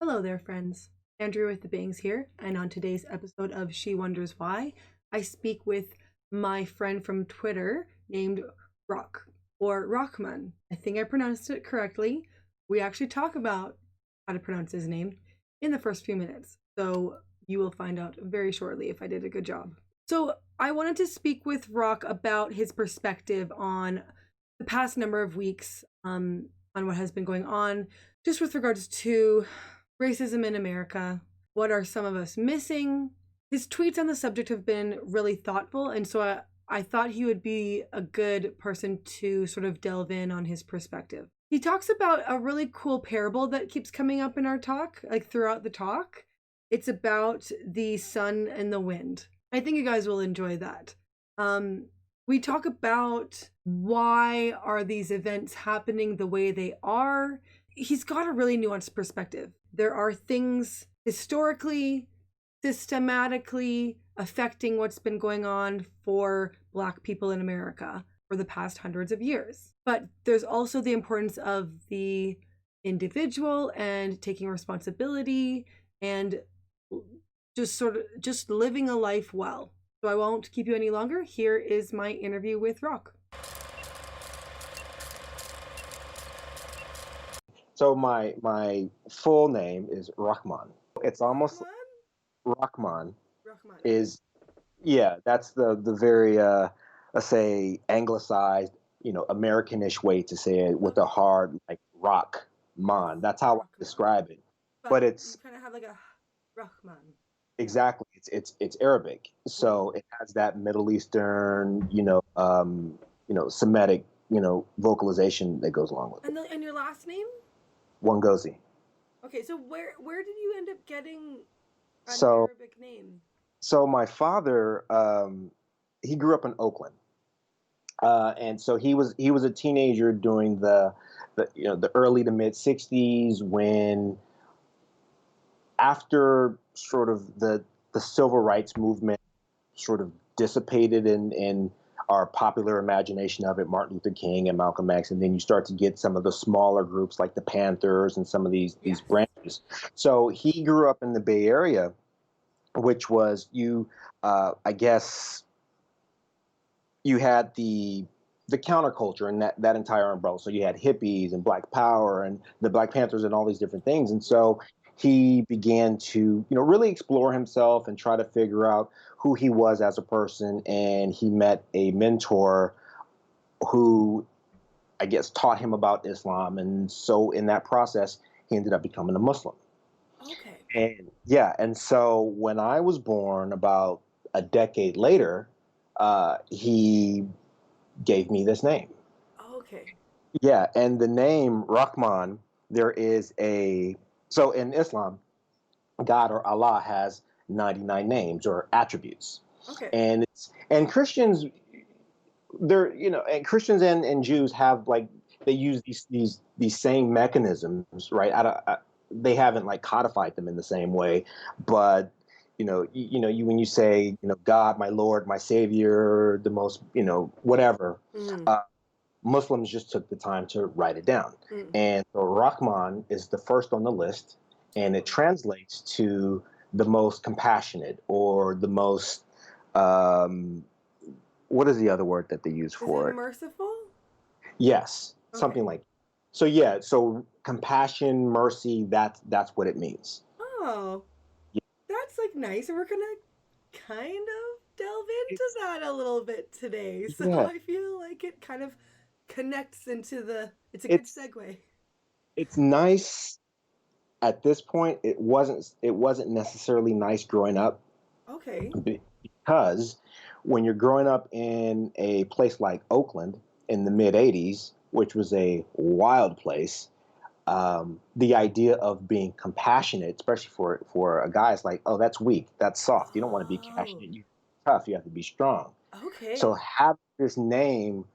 Hello there, friends. Andrew with the Bangs here, and on today's episode of She Wonders Why, I speak with my friend from Twitter named Rock, or Rockman. I think I pronounced it correctly. We actually talk about how to pronounce his name in the first few minutes, so you will find out very shortly if I did a good job. So, I wanted to speak with Rock about his perspective on the past number of weeks, on what has been going on, just with regards to racism in America. What are some of us missing? His tweets on the subject have been really thoughtful, and so I thought he would be a good person to sort of delve in on his perspective. He talks about a really cool parable that keeps coming up in our talk, like throughout the talk. It's about the sun and the wind. I think you guys will enjoy that. We talk about why are these events happening the way they are. He's got a really nuanced perspective. There are things historically, systematically affecting what's been going on for Black people in America for the past hundreds of years. But there's also the importance of the individual and taking responsibility and just living a life well. So I won't keep you any longer. Here is my interview with Rock. So my full name is Rahman. It's almost Rahman Rahman. is yeah, that's the very let's say anglicized, Americanish way to say it with a hard like rock man. That's how I describe it. But it's kind of have like a Rahman. exactly it's Arabic. So it has that Middle Eastern, Semitic, vocalization that goes along with it. And your last name? Wangozi. Okay, so where did you end up getting an So Arabic name? So my father, he grew up in Oakland, and so he was a teenager during the early to mid '60s when, after sort of the civil rights movement sort of dissipated in our popular imagination of it, Martin Luther King and Malcolm X, and then you start to get some of the smaller groups like the Panthers and some of these branches. So he grew up in the Bay Area, which was I guess you had the counterculture and that entire umbrella. So you had hippies and Black Power and the Black Panthers and all these different things. And so he began to, really explore himself and try to figure out who he was as a person. And he met a mentor who, I guess, taught him about Islam. And so in that process, he ended up becoming a Muslim. Okay. And so when I was born about a decade later, he gave me this name. Okay. Yeah, and the name Rahman, so in Islam, God or Allah has 99 names or attributes. Okay. And Christians, and Christians and Jews have they use these same mechanisms, right? They haven't codified them in the same way, but when you say, God, my Lord, my Savior, the most, whatever, Muslims just took the time to write it down. And so Rahman is the first on the list, and it translates to the most compassionate or the most, what is the other word that they use for it? Merciful? Yes, something like. So yeah, so compassion, mercy, that's what it means. Oh, that's nice. And we're gonna kind of delve into that a little bit today. So I feel like it kind of connects into it's a good segue. It's nice at this point. It wasn't necessarily nice growing up. Okay. Because when you're growing up in a place like Oakland in the mid '80s, which was a wild place, the idea of being compassionate, especially for a guy, is like, oh, that's weak, that's soft. You don't want to be compassionate. You're tough. You have to be strong. Okay. So having this name,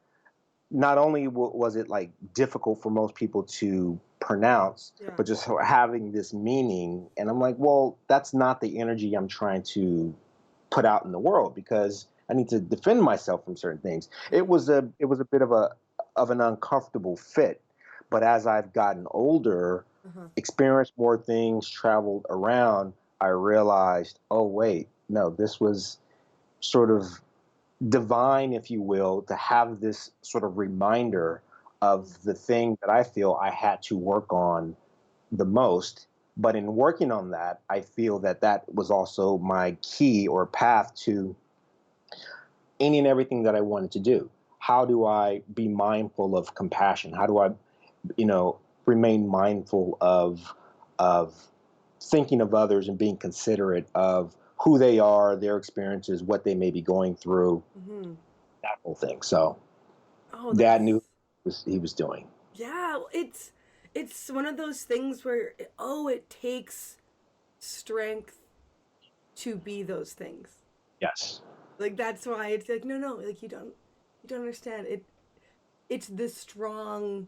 not only was it difficult for most people to pronounce, but just having this meaning. And I'm like, well, that's not the energy I'm trying to put out in the world, because I need to defend myself from certain things. It was a bit of an uncomfortable fit. But as I've gotten older, Uh-huh. experienced more things, traveled around, I realized, oh wait, no, this was sort of divine, if you will, to have this sort of reminder of the thing that I feel I had to work on the most. But in working on that, I feel that that was also my key or path to any and everything that I wanted to do. How do I be mindful of compassion? How do I, remain mindful of thinking of others and being considerate of who they are, their experiences, what they may be going through, Mm-hmm. that whole thing. So Oh, Dad knew that's what he was doing. yeah. It's one of those things where it takes strength to be those things. Yes. Like that's why it's like no, like you don't understand it. It's the strong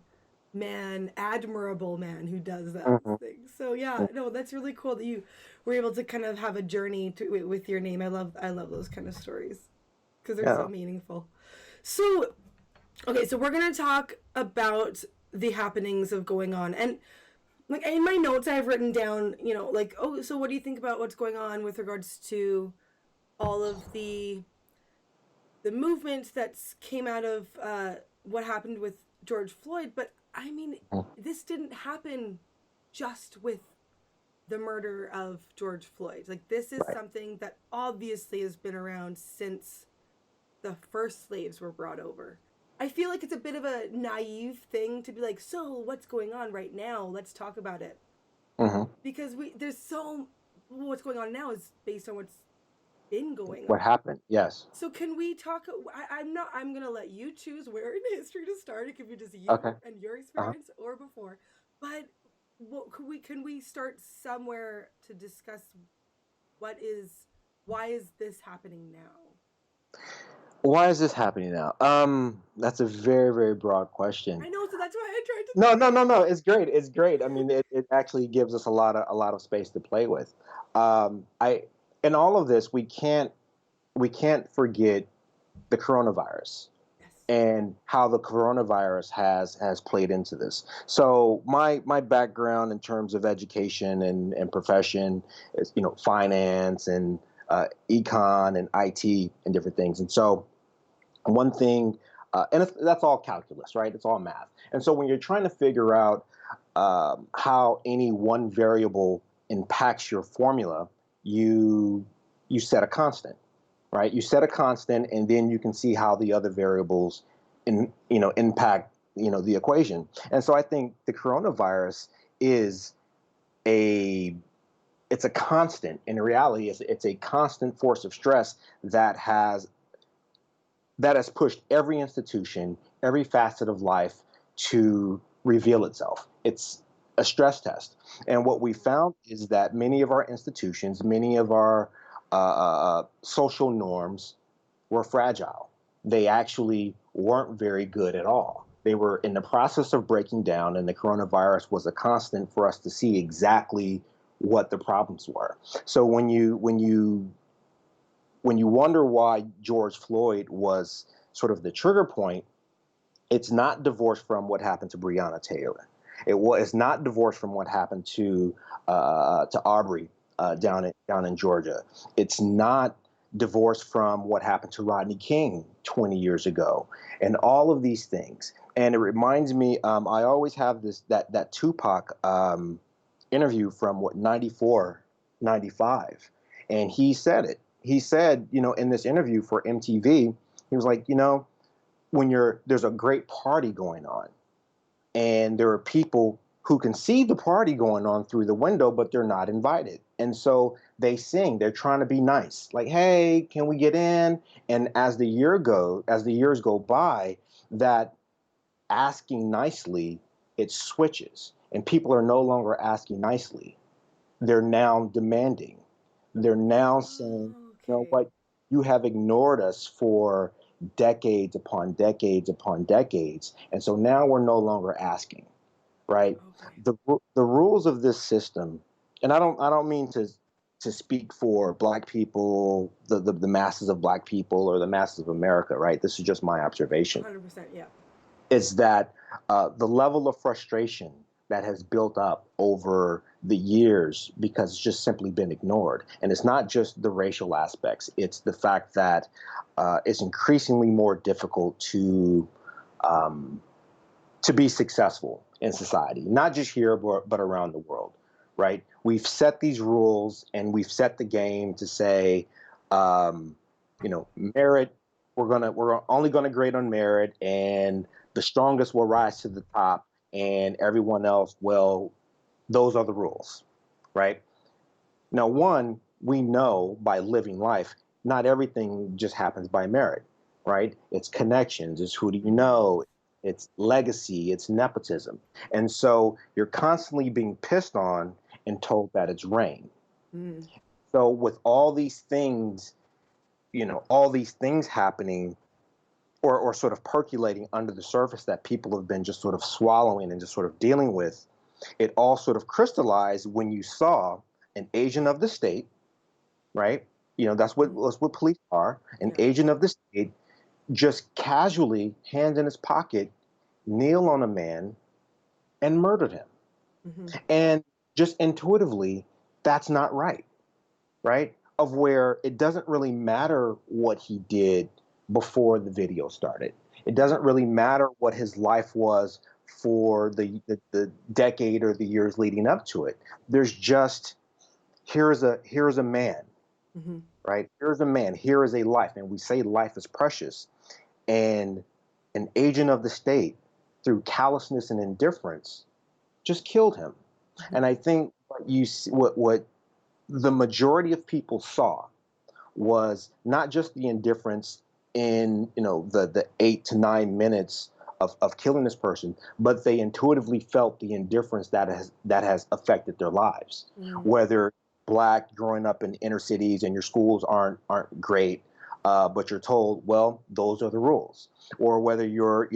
man, admirable man who does those Hmm. things. So yeah, no, that's really cool that you were able to kind of have a journey with your name. I love those kind of stories because they're so Yeah. meaningful. So okay, so we're gonna talk about the happenings of going on and like in my notes I've written down, like, oh, so what do you think about what's going on with regards to all of the movement that's came out of what happened with George Floyd? But I mean, this didn't happen just with the murder of George Floyd. Like this is Right. something that obviously has been around since the first slaves were brought over. I feel like it's a bit of a naive thing to be like, so what's going on right now? Let's talk about it. Hmm. Because there's so what's going on now is based on what's been going What on. what Yes. So can we talk? I'm not. I'm gonna let you choose where in history to start. It could be just you Okay. and your Uh-huh. experience, or before. But what could we? Can we start somewhere to discuss what is? Why is this happening now? Why is this happening now? That's a very, very broad question. I know, so that's why I tried to No, think no, of no, it. no. It's great. It's great. I mean, it actually gives us a lot of space to play with. I In all of this, we can't forget the coronavirus Yes. and how the coronavirus has played into this. So my background in terms of education and profession is finance and econ and IT and different things. And so one thing, that's all calculus, right? It's all math. And so when you're trying to figure out how any one variable impacts your formula, you you set a constant, right? You set a constant, and then you can see how the other variables impact the equation. And so I think the coronavirus is a it's a constant. In reality, it's a constant force of stress that has pushed every institution, every facet of life to reveal itself. It's a stress test. And what we found is that many of our institutions, many of our social norms were fragile. They actually weren't very good at all. They were in the process of breaking down, and the coronavirus was a constant for us to see exactly what the problems were. So when you wonder why George Floyd was sort of the trigger point, it's not divorced from what happened to Breonna Taylor. It's not divorced from what happened to Aubrey down in Georgia. It's not divorced from what happened to Rodney King 20 years ago, and all of these things. And it reminds me, I always have that Tupac interview from what 94, 95, and he said it. He said, in this interview for MTV, he was like, when there's a great party going on and there are people who can see the party going on through the window, but they're not invited. And so they sing, they're trying to be nice. Like, hey, can we get in? And as the years go by, that asking nicely, it switches. And people are no longer asking nicely. They're now demanding. They're now saying, Oh, you know okay. what, you have ignored us for decades upon decades upon decades. And so now we're no longer asking, right? Okay. The rules of this system, and I don't mean to speak for black people, the masses of black people or the masses of America, right? This is just my observation. 100%. Yeah. Is that the level of frustration that has built up over the years because it's just simply been ignored. And it's not just the racial aspects, it's the fact that it's increasingly more difficult um, to be successful in society, not just here, but around the world, right? We've set these rules and we've set the game to say, um, merit, we're only gonna grade on merit, and the strongest will rise to the top, and everyone else, well, those are the rules, right? Now, one, we know by living life, not everything just happens by merit, right? It's connections, it's who do you know, it's legacy, it's nepotism. And so you're constantly being pissed on and told that it's rain. Mm. So with all these things happening or sort of percolating under the surface that people have been just sort of swallowing and just sort of dealing with, it all sort of crystallized when you saw an agent of the state, right? That's what police are, an Yeah. agent of the state, just casually, hands in his pocket, kneel on a man and murdered him. Hmm. And just intuitively, that's not right, right? Of where it doesn't really matter what he did before the video started. It doesn't really matter what his life was for the decade or the years leading up to it. There's just here's a man, Hmm. right? Here's a man, here is a life. And we say life is precious. And an agent of the state, through callousness and indifference, just killed him. Hmm. And I think what the majority of people saw was not just the indifference in the 8 to 9 minutes of killing this person, but they intuitively felt the indifference that has affected their lives. Mm. Whether black, growing up in inner cities and your schools aren't great, but you're told, well, those are the rules. Or whether you're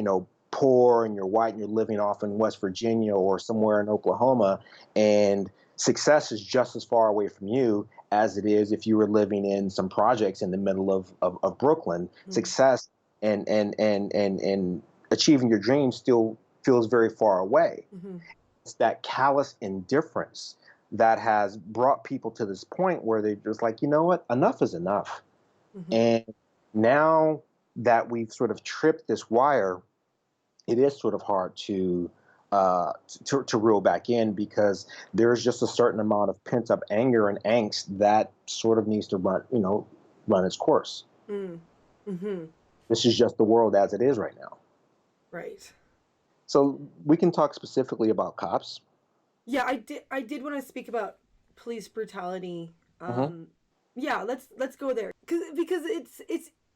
poor and you're white and you're living off in West Virginia or somewhere in Oklahoma, and success is just as far away from you as it is if you were living in some projects in the middle of Brooklyn. Mm. Success and achieving your dreams still feels very far away. Hmm. It's that callous indifference that has brought people to this point where they're just like, you know what, enough is enough. Hmm. And now that we've sort of tripped this wire, it is sort of hard to reel back in because there's just a certain amount of pent up anger and angst that sort of needs to run its course. Mm. Hmm. This is just the world as it is right now. Right. So we can talk specifically about cops. Yeah, I did want to speak about police brutality. Hmm. Yeah, let's go there because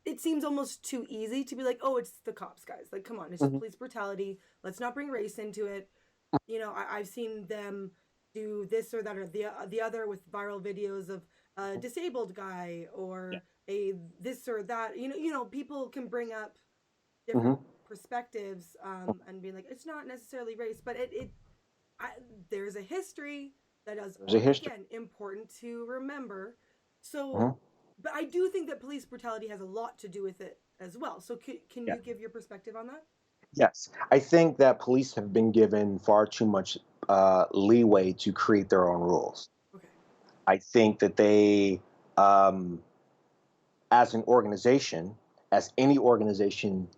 it seems almost too easy to be like, oh, it's the cops, guys. Like, come on, it's just Hmm. police brutality. Let's not bring race into it. I've seen them do this or that or the other with viral videos of a disabled guy Yeah. or a this or that. People can bring up different Hmm. perspectives and be like, it's not necessarily race, but I, there's a history that is, There's a history. again, important to remember. So, Hmm. but I do think that police brutality has a lot to do with it as well. So can Yeah. you give your perspective on that? Yes, I think that police have been given far too much leeway to create their own rules. Okay. I think that they, um, as an organization, as any organization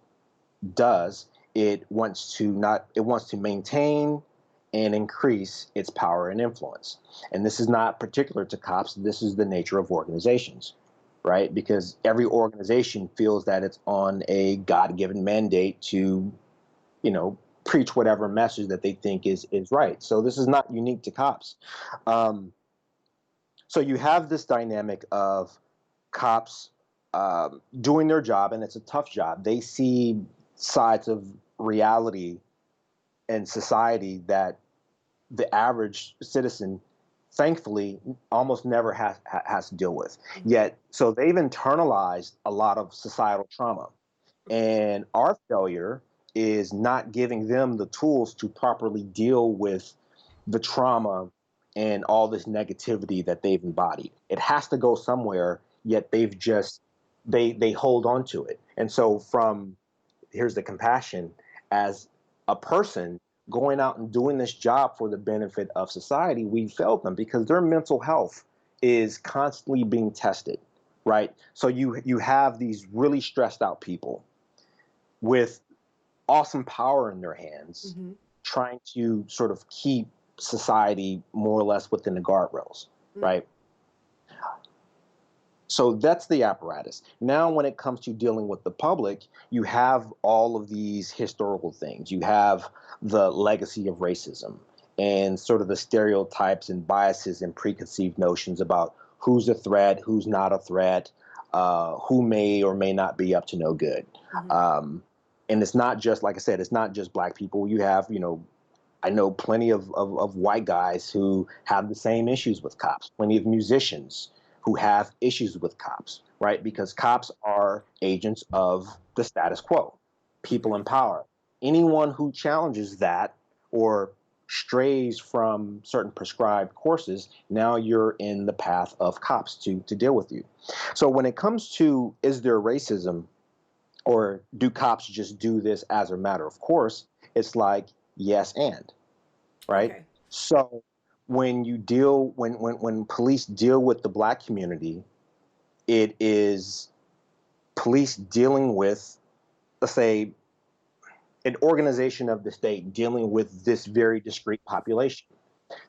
does, it wants to maintain and increase its power and influence. And this is not particular to cops. This is the nature of organizations, right? Because every organization feels that it's on a God-given mandate to, preach whatever message that they think is right. So this is not unique to cops. Um, so you have this dynamic of cops doing their job, and it's a tough job. They see sides of reality and society that the average citizen, thankfully, almost never has to deal with. Mm-hmm. Yet, so they've internalized a lot of societal trauma, Okay. and our failure is not giving them the tools to properly deal with the trauma and all this negativity that they've embodied. It has to go somewhere, yet they hold on to it. And so from here's the compassion as a person, going out and doing this job for the benefit of society, we failed them because their mental health is constantly being tested, right? So you have these really stressed out people with awesome power in their hands, Mm-hmm. trying to sort of keep society more or less within the guardrails, Mm-hmm. right? So that's the apparatus. Now, when it comes to dealing with the public, you have all of these historical things. You have the legacy of racism and sort of the stereotypes and biases and preconceived notions about who's a threat, who's not a threat, who may or may not be up to no good. Mm-hmm. And it's not just, like I said, it's not just black people. You have, I know plenty of white guys who have the same issues with cops, plenty of musicians who have issues with cops, right? Because cops are agents of the status quo, people in power. Anyone who challenges that or strays from certain prescribed courses, now you're in the path of cops to deal with you. So when it comes to, is there racism, or do cops just do this as a matter of course, it's like yes and, right? Okay. So when police deal with the black community, it is police dealing with, let's say, an organization of the state dealing with this very discrete population.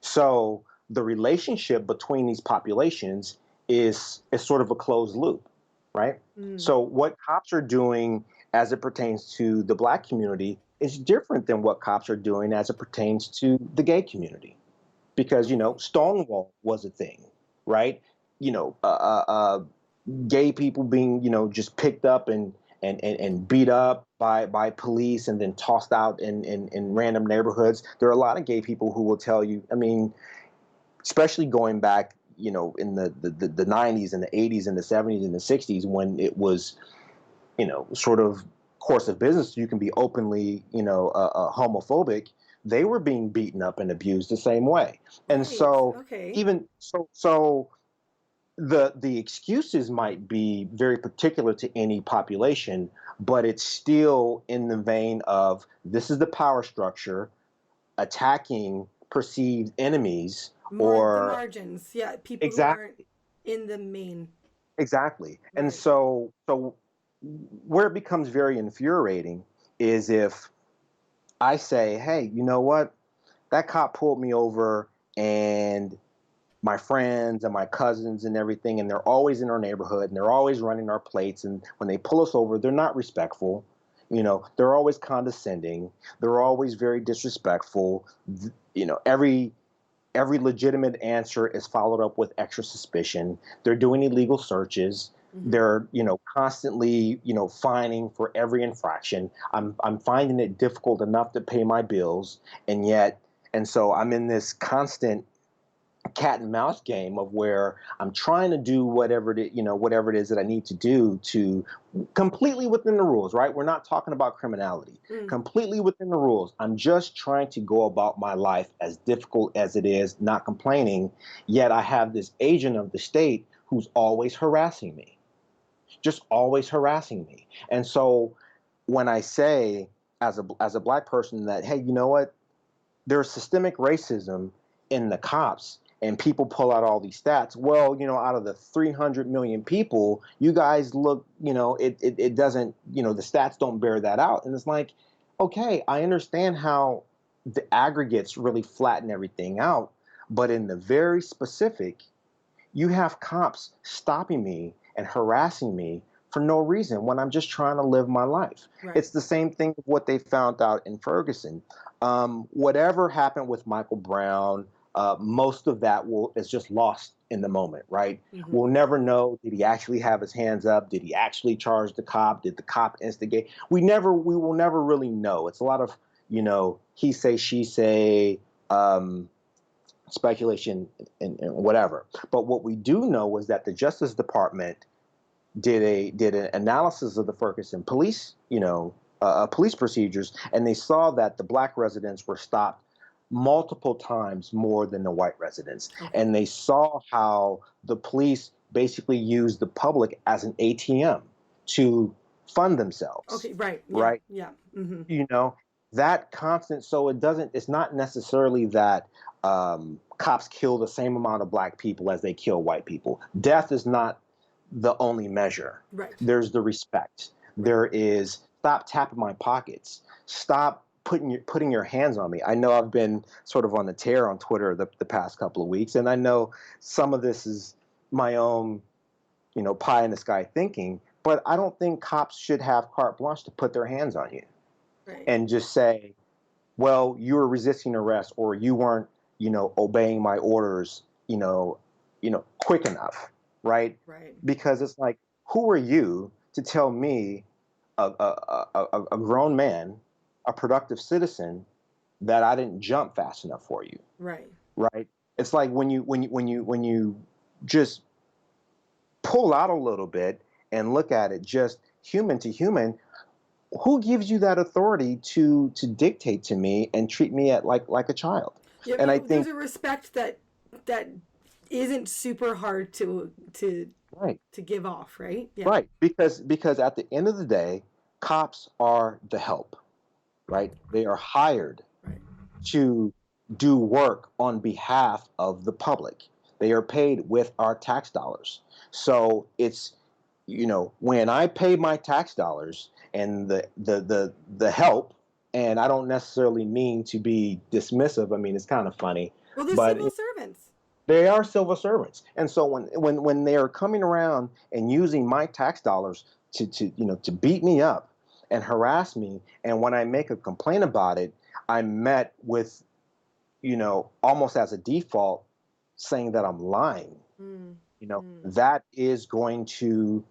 So the relationship between these populations is sort of a closed loop, right? Mm. So what cops are doing as it pertains to the black community is different than what cops are doing as it pertains to the gay community, because Okay. Stonewall was a thing, right? You know, uh, uh, uh, Gay people being just picked up and beat up by police and then tossed out in random neighborhoods. There are a lot of gay people who will tell you. I mean, especially going back, in the 90s and the 80s and the 70s and the 60s when it was, sort of course of business, you can be openly, homophobic. They were being beaten up and abused the same way. And Right. so Okay. even so the excuses might be very particular to any population, but it's still in the vein of this is the power structure attacking perceived enemies More the or margins. Yeah, people who aren't exactly. in the main. Exactly. And Right. so where it becomes very infuriating is if I say, hey, you know what? That cop pulled me over, and my friends and my cousins and everything, and they're always in our neighborhood and they're always running our plates. And when they pull us over, they're not respectful. They're always condescending. They're always very disrespectful. Every legitimate answer is followed up with extra suspicion. They're doing illegal searches. Mm-hmm. They're, constantly, fining for every infraction. I'm finding it difficult enough to pay my bills, and so I'm in this constant cat and mouse game of where I'm trying to do whatever it is that I need to do to completely within the rules, right? We're not talking about criminality. Mm. Completely within the rules. I'm just trying to go about my life as difficult as it is, not complaining. Yet I have this agent of the state who's always harassing me, just always harassing me. And so when I say as a black person that, hey, you know what? There's systemic racism in the cops, and people pull out all these stats. Well, out of the 300 million people, you guys look, it doesn't, the stats don't bear that out. And it's like, okay, I understand how the aggregates really flatten everything out, but in the very specific, you have cops stopping me and harassing me for no reason when I'm just trying to live my life. Right. It's the same thing with what they found out in Ferguson. Whatever happened with Michael Brown, most of that is just lost in the moment, right? Mm-hmm. We'll never know. Did he actually have his hands up? Did he actually charge the cop? Did the cop instigate? We will never really know. It's a lot of, he say, she say, speculation and whatever. But what we do know is that the Justice Department did an analysis of the Ferguson police, police procedures, and they saw that the black residents were stopped multiple times more than the white residents. Okay. And they saw how the police basically used the public as an ATM to fund themselves, Okay. Right. Yeah. right? Yeah. Mm-hmm. You know, that constant, so it's not necessarily that cops kill the same amount of black people as they kill white people. Death is not the only measure. Right. There's the respect. Right. There is stop tapping my pockets. Stop putting your hands on me. I know I've been sort of on the tear on Twitter the past couple of weeks, and I know some of this is my own, pie in the sky thinking, but I don't think cops should have carte blanche to put their hands on you Right. and just say, well, you were resisting arrest or you weren't, obeying my orders, quick enough, right? Right. Because it's like, who are you to tell me, a grown man, a productive citizen, that I didn't jump fast enough for you, Right. right? It's like when you just pull out a little bit and look at it just human to human, who gives you that authority to dictate to me and treat me like a child? Yeah, And I there's think a respect that isn't super hard right, to give off, right? Yeah. right, because at the end of the day, cops are the help, right? They are hired Right. to do work on behalf of the public. They are paid with our tax dollars. So it's, when I pay my tax dollars and the help, and I don't necessarily mean to be dismissive. I mean, it's kind of funny, Well, they're but civil servants. they are civil servants. And so when they are coming around and using my tax dollars to beat me up and harass me, and when I make a complaint about it, I'm met with, almost as a default, saying that I'm lying. Mm. That is going to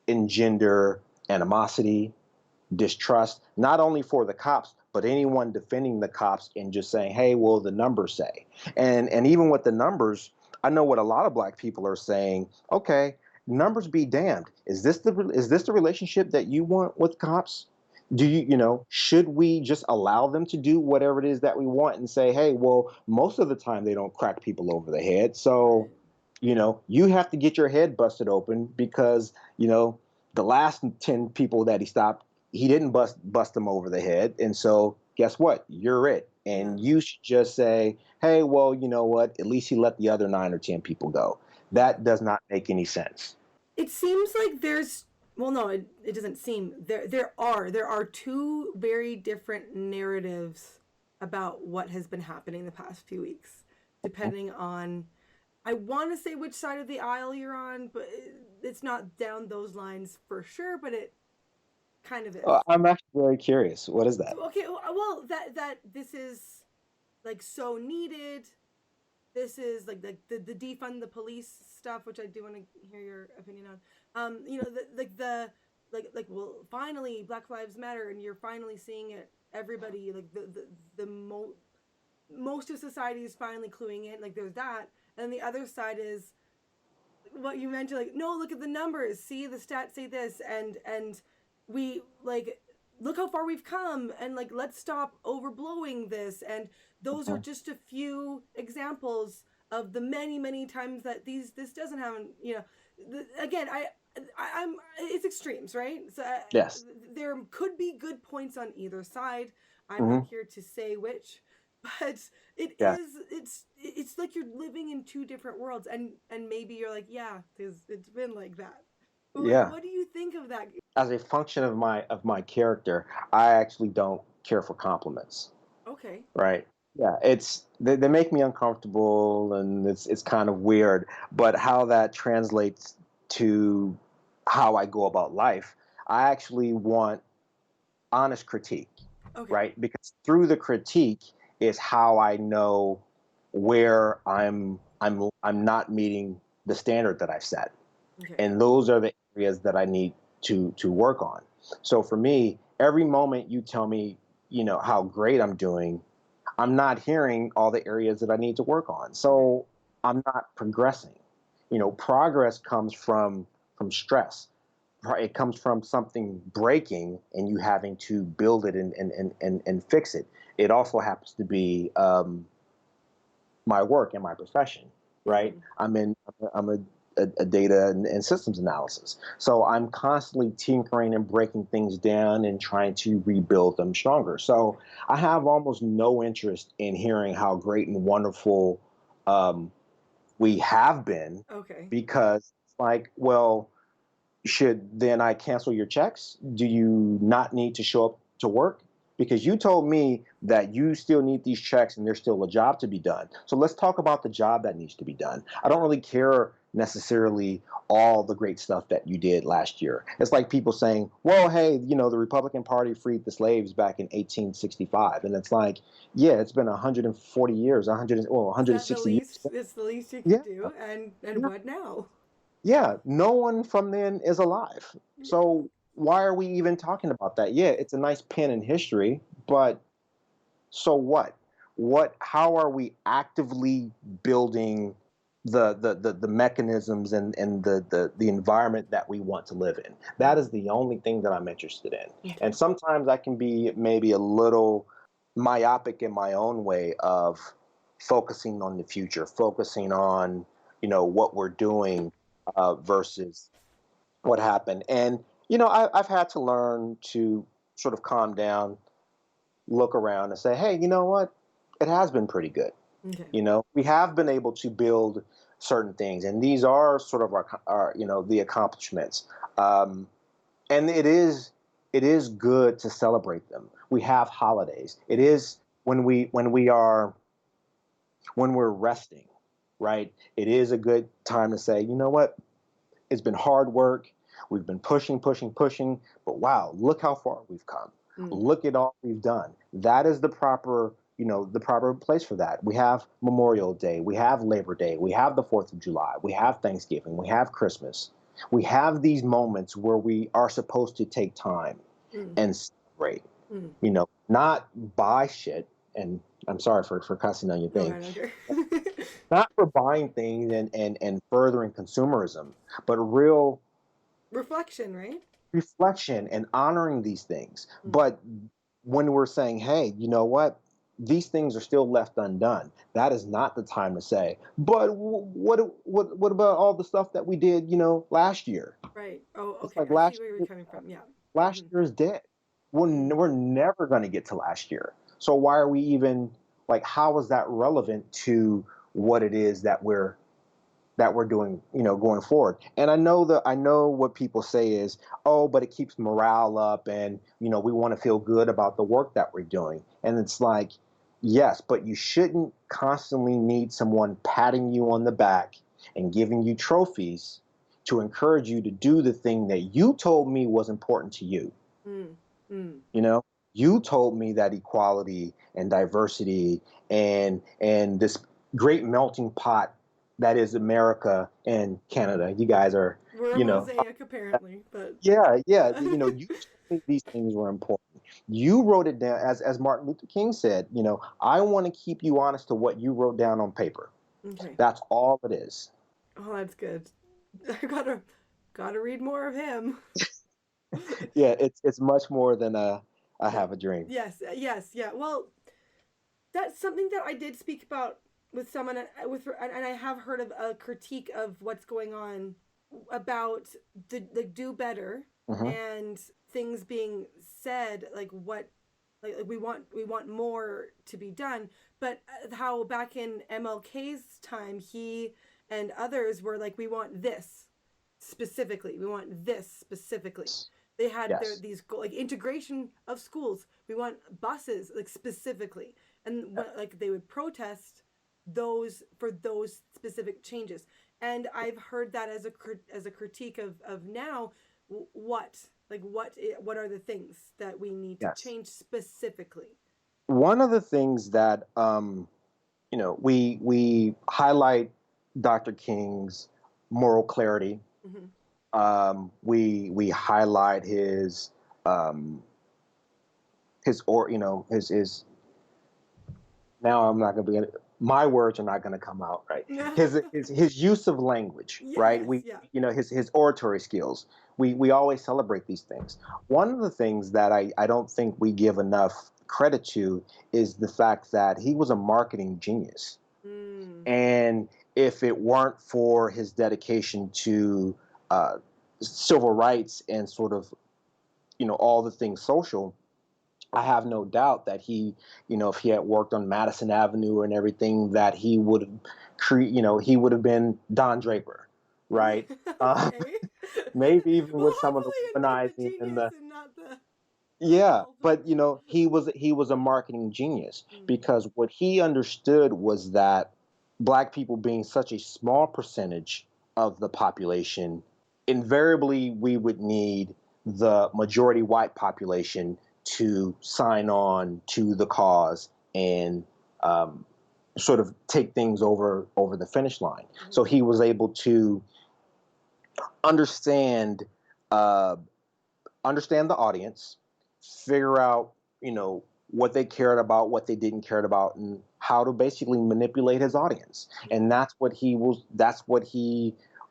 engender animosity, distrust, not only for the cops, but anyone defending the cops and just saying, hey, well, the numbers say. And even with the numbers, I know what a lot of black people are saying, okay, numbers be damned. Is this the relationship that you want with cops? Do should we just allow them to do whatever it is that we want and say, hey, well, most of the time they don't crack people over the head. So, Right. you have to get your head busted open because, the last 10 people that he stopped, he didn't bust them over the head. And so guess what? You're it. Yeah. And you should just say, hey, well, you know what? At least he let the other 9 or 10 people go. Yeah. That does not make any sense. It seems like there's well, no, it doesn't seem there are two very different narratives about what has been happening the past few weeks, depending on I want to say which side of the aisle you're on, but it's not down those lines for sure, but it kind of is. I'm actually very curious. What is that? So okay, well that this is like so needed. This is like the defund the police stuff, which I do want to hear your opinion on. Well, finally Black Lives Matter, and you're finally seeing it. Everybody like most of society is finally cluing in. Like there's that, and the other side is what you mentioned. Like no, look at the numbers. See the stats say this, and we like look how far we've come, and like let's stop overblowing this. And those are Mhm. just a few examples of the many times that this doesn't happen. Again, I'm it's extremes, right? So Yes. there could be good points on either side. I'm Hmm. not here to say which, but Yeah. it's like you're living in two different worlds, and maybe you're like, yeah, it's been like that. But Yeah. what do you think of that? As a function of my character, I actually don't care for compliments. Okay. Right. Yeah, they make me uncomfortable and it's kind of weird, but how that translates to how I go about life, I actually want honest critique, Okay. right? Because through the critique is how I know where I'm not meeting the standard that I've set. Okay. And those are the areas that I need to work on. So for me, every moment you tell me, how great I'm doing, I'm not hearing all the areas that I need to work on. Okay. So I'm not progressing. Progress comes from stress. It comes from something breaking and you having to build it and fix it. It also happens to be my work and my profession, right? Mm-hmm. I'm a data and systems analysis. So I'm constantly tinkering and breaking things down and trying to rebuild them stronger. So I have almost no interest in hearing how great and wonderful um, we have been, Okay. because it's like, well, should then I cancel your checks? Do you not need to show up to work? Because you told me that you still need these checks and there's still a job to be done. So let's talk about the job that needs to be done. I don't really care necessarily all the great stuff that you did last year. It's like people saying, well, hey, the Republican Party freed the slaves back in 1865. And it's like, yeah, it's been 140 years, well, Is that the 160 least? years. It's the least you Yeah. could do, and Yeah. what now? Yeah, no one from then is alive. So why are we even talking about that? Yeah, it's a nice pin in history, but so what? How are we actively building the mechanisms and the environment that we want to live in? That is the only thing that I'm interested in. Okay. And sometimes I can be maybe a little myopic in my own way of focusing on the future, focusing on, what we're doing versus what happened. And, I've had to learn to sort of calm down, look around and say, hey, you know what? It has been pretty good. Okay. We have been able to build certain things, and these are sort of our the accomplishments. Um, and it is good to celebrate them. We have holidays. It is when we're resting, right? It is a good time to say, you know what? It's been hard work. We've been pushing, pushing, pushing, but wow, look how far we've come. Mm. Look at all we've done. That is the proper place for that. We have Memorial Day, we have Labor Day, we have the 4th of July, we have Thanksgiving, we have Christmas. We have these moments where we are supposed to take time Mm. and celebrate, Mm. not buy shit. And I'm sorry for cussing on your No, thing. I don't care. Not for buying things and furthering consumerism, but real Reflection, right? reflection and honoring these things. Mm. But when we're saying, hey, you know what? These things are still left undone. That is not the time to say, but what about all the stuff that we did, last year? Right. Oh, It's okay. like I see where you're coming from. Yeah. last Hmm. year is dead. We're, Mm. we're never going to get to last year. So why are we even, like, how is that relevant to what it is that we're doing, going forward? And I know what people say is, oh, but it keeps morale up, and we want to feel good about the work that we're doing. And it's like, yes, but you shouldn't constantly need someone patting you on the back and giving you trophies to encourage you to do the thing that you told me was important to you. Mm. Mm. You know, you told me that equality and diversity and this great melting pot that is America and Canada. You guys are, We're a you know, mosaic, apparently, but yeah, yeah. You told me these things were important. You wrote it down, as Martin Luther King said. I want to keep you honest to what you wrote down on paper. okay. That's all it is. Oh, that's good. I gotta read more of him. Yeah, it's much more than I have a dream. Yes, yes, yeah. Well, that's something that I did speak about with someone, and I have heard of a critique of what's going on about the do better Hmm. and things being said like what like we want more to be done, but how back in MLK's time he and others were like, we want this specifically, we want this specifically. They had Yes. these like integration of schools, we want buses like specifically, and like they would protest those for those specific changes. And I've heard that as a critique of now, what what are the things that we need to Yes. change specifically. One of the things that we highlight Dr. King's moral clarity. Mm-hmm. We highlight um, his. Now I'm not going to be. My words are not going to come out right. His use of language, right? Yes, We yeah. his oratory skills. We always celebrate these things. One of the things that I don't think we give enough credit to is the fact that he was a marketing genius. Mm. And if it weren't for his dedication to civil rights and sort of, all the things social, I have no doubt that he, if he had worked on Madison Avenue and everything, that he would have he would have been Don Draper, right? Okay. Maybe even Well, with some of the hopefully it'd be the womanizing and genius the and not the yeah, but culprit. he was a marketing genius Mm. because what he understood was that black people being such a small percentage of the population, invariably we would need the majority white population to sign on to the cause and um, sort of take things over the finish line. So he was able to understand uh, understand the audience, figure out, what they cared about, what they didn't care about, and how to basically manipulate his audience. And that's what he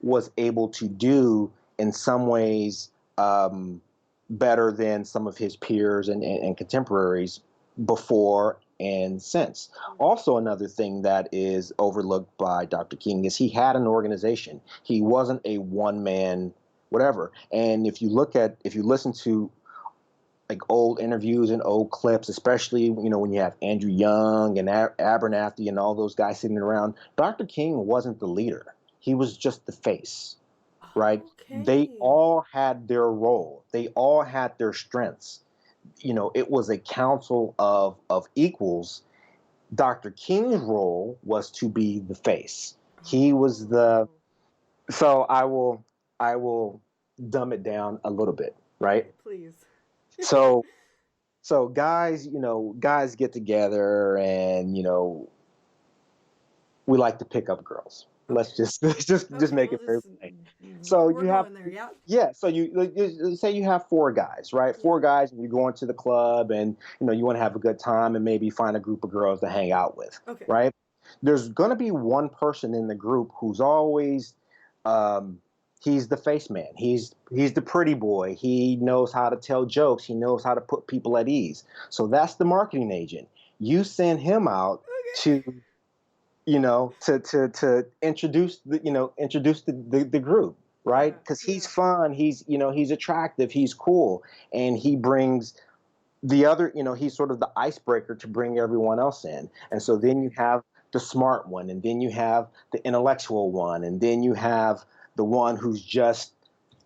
was able to do in some ways better than some of his peers and contemporaries before and since. Also, another thing that is overlooked by Dr. King is he had an organization. He wasn't a one man whatever. And if you listen to like old interviews and old clips, especially when you have Andrew Young and Abernathy and all those guys sitting around, Dr. King wasn't the leader. He was just the face, right? They Okay. all had their role. They all had their strengths. It was a council of equals. Dr. King's role was to be the face. He was the Oh. so I will dumb it down a little bit, right? Okay, please. So so guys get together and we like to pick up girls. Let's Okay. just Okay, make we'll it very just plain. So we're you have going there. Yeah. yeah, so you say you have four guys, right? Yeah. Four guys, and you go into the club, and you want to have a good time, and maybe find a group of girls to hang out with, Okay. right? There's gonna be one person in the group who's always, um, he's the face man. He's the pretty boy. He knows how to tell jokes. He knows how to put people at ease. So that's the marketing agent. You send him out to to introduce the group, Yeah. right? Because he's Yeah. fun, he's attractive, he's cool, and he brings the other, he's sort of the icebreaker to bring everyone else in. And so then you have the smart one, and then you have the intellectual one, and then you have the one who's just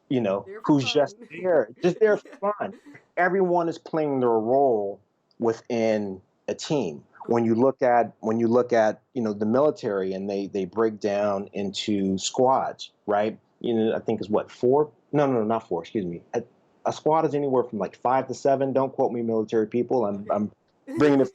There for who's just fun. there Yeah. for fun. Everyone is playing their role within a team. When Okay. you look at the military, and they break down into squads, right? I think it's what, four? No, not four. Excuse me. A squad is anywhere from like 5 to 7. Don't quote me, military people. I'm bringing it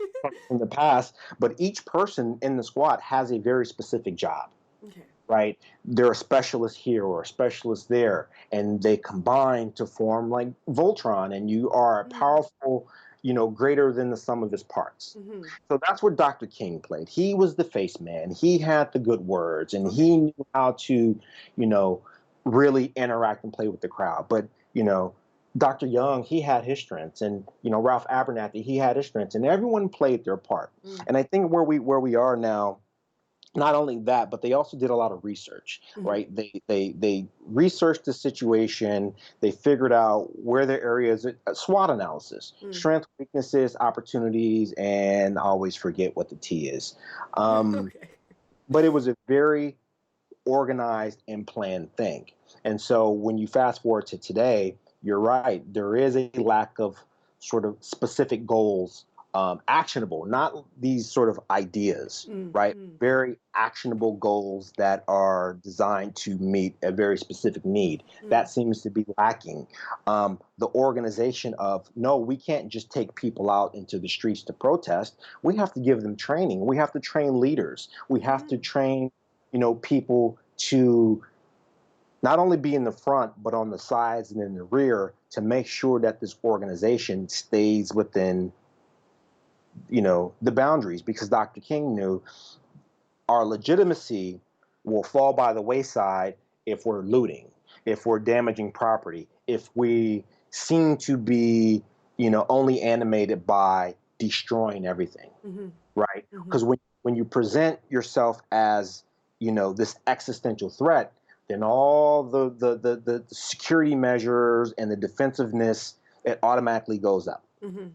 from the past, but each person in the squad has a very specific job, Okay. right? They're a specialist here or a specialist there, and they combine to form like Voltron, and you are a Mm. powerful, greater than the sum of his parts. Mm-hmm. So that's what Dr. King played. He was the face man. He had the good words, and Okay. he knew how to, you know, really interact and play with the crowd. But, Dr. Young, he had his strengths, and Ralph Abernathy, he had his strengths, and everyone played their part. Mm. And I think where we are now, not only that, but they also did a lot of research, Mm-hmm. right? They researched the situation. They figured out where the areas, SWOT analysis, Mm. strengths, weaknesses, opportunities, and I always forget what the T is. Um, Okay. but it was a very organized and planned thing. And so when you fast forward to today, you're right. There is a lack of sort of specific goals, actionable, not these sort of ideas, Mm. right? Mm. Very actionable goals that are designed to meet a very specific need. Mm. That seems to be lacking. The organization of, no, we can't just take people out into the streets to protest. We have to give them training. We have to train leaders. We have to Mm. train people to not only be in the front, but on the sides and in the rear to make sure that this organization stays within, the boundaries. Because Dr. King knew our legitimacy will fall by the wayside if we're looting, if we're damaging property, if we seem to be, only animated by destroying everything, Mm-hmm. right? Mm-hmm. Because when you present yourself as this existential threat, then all the security measures and the defensiveness, it automatically goes up. Mm-hmm.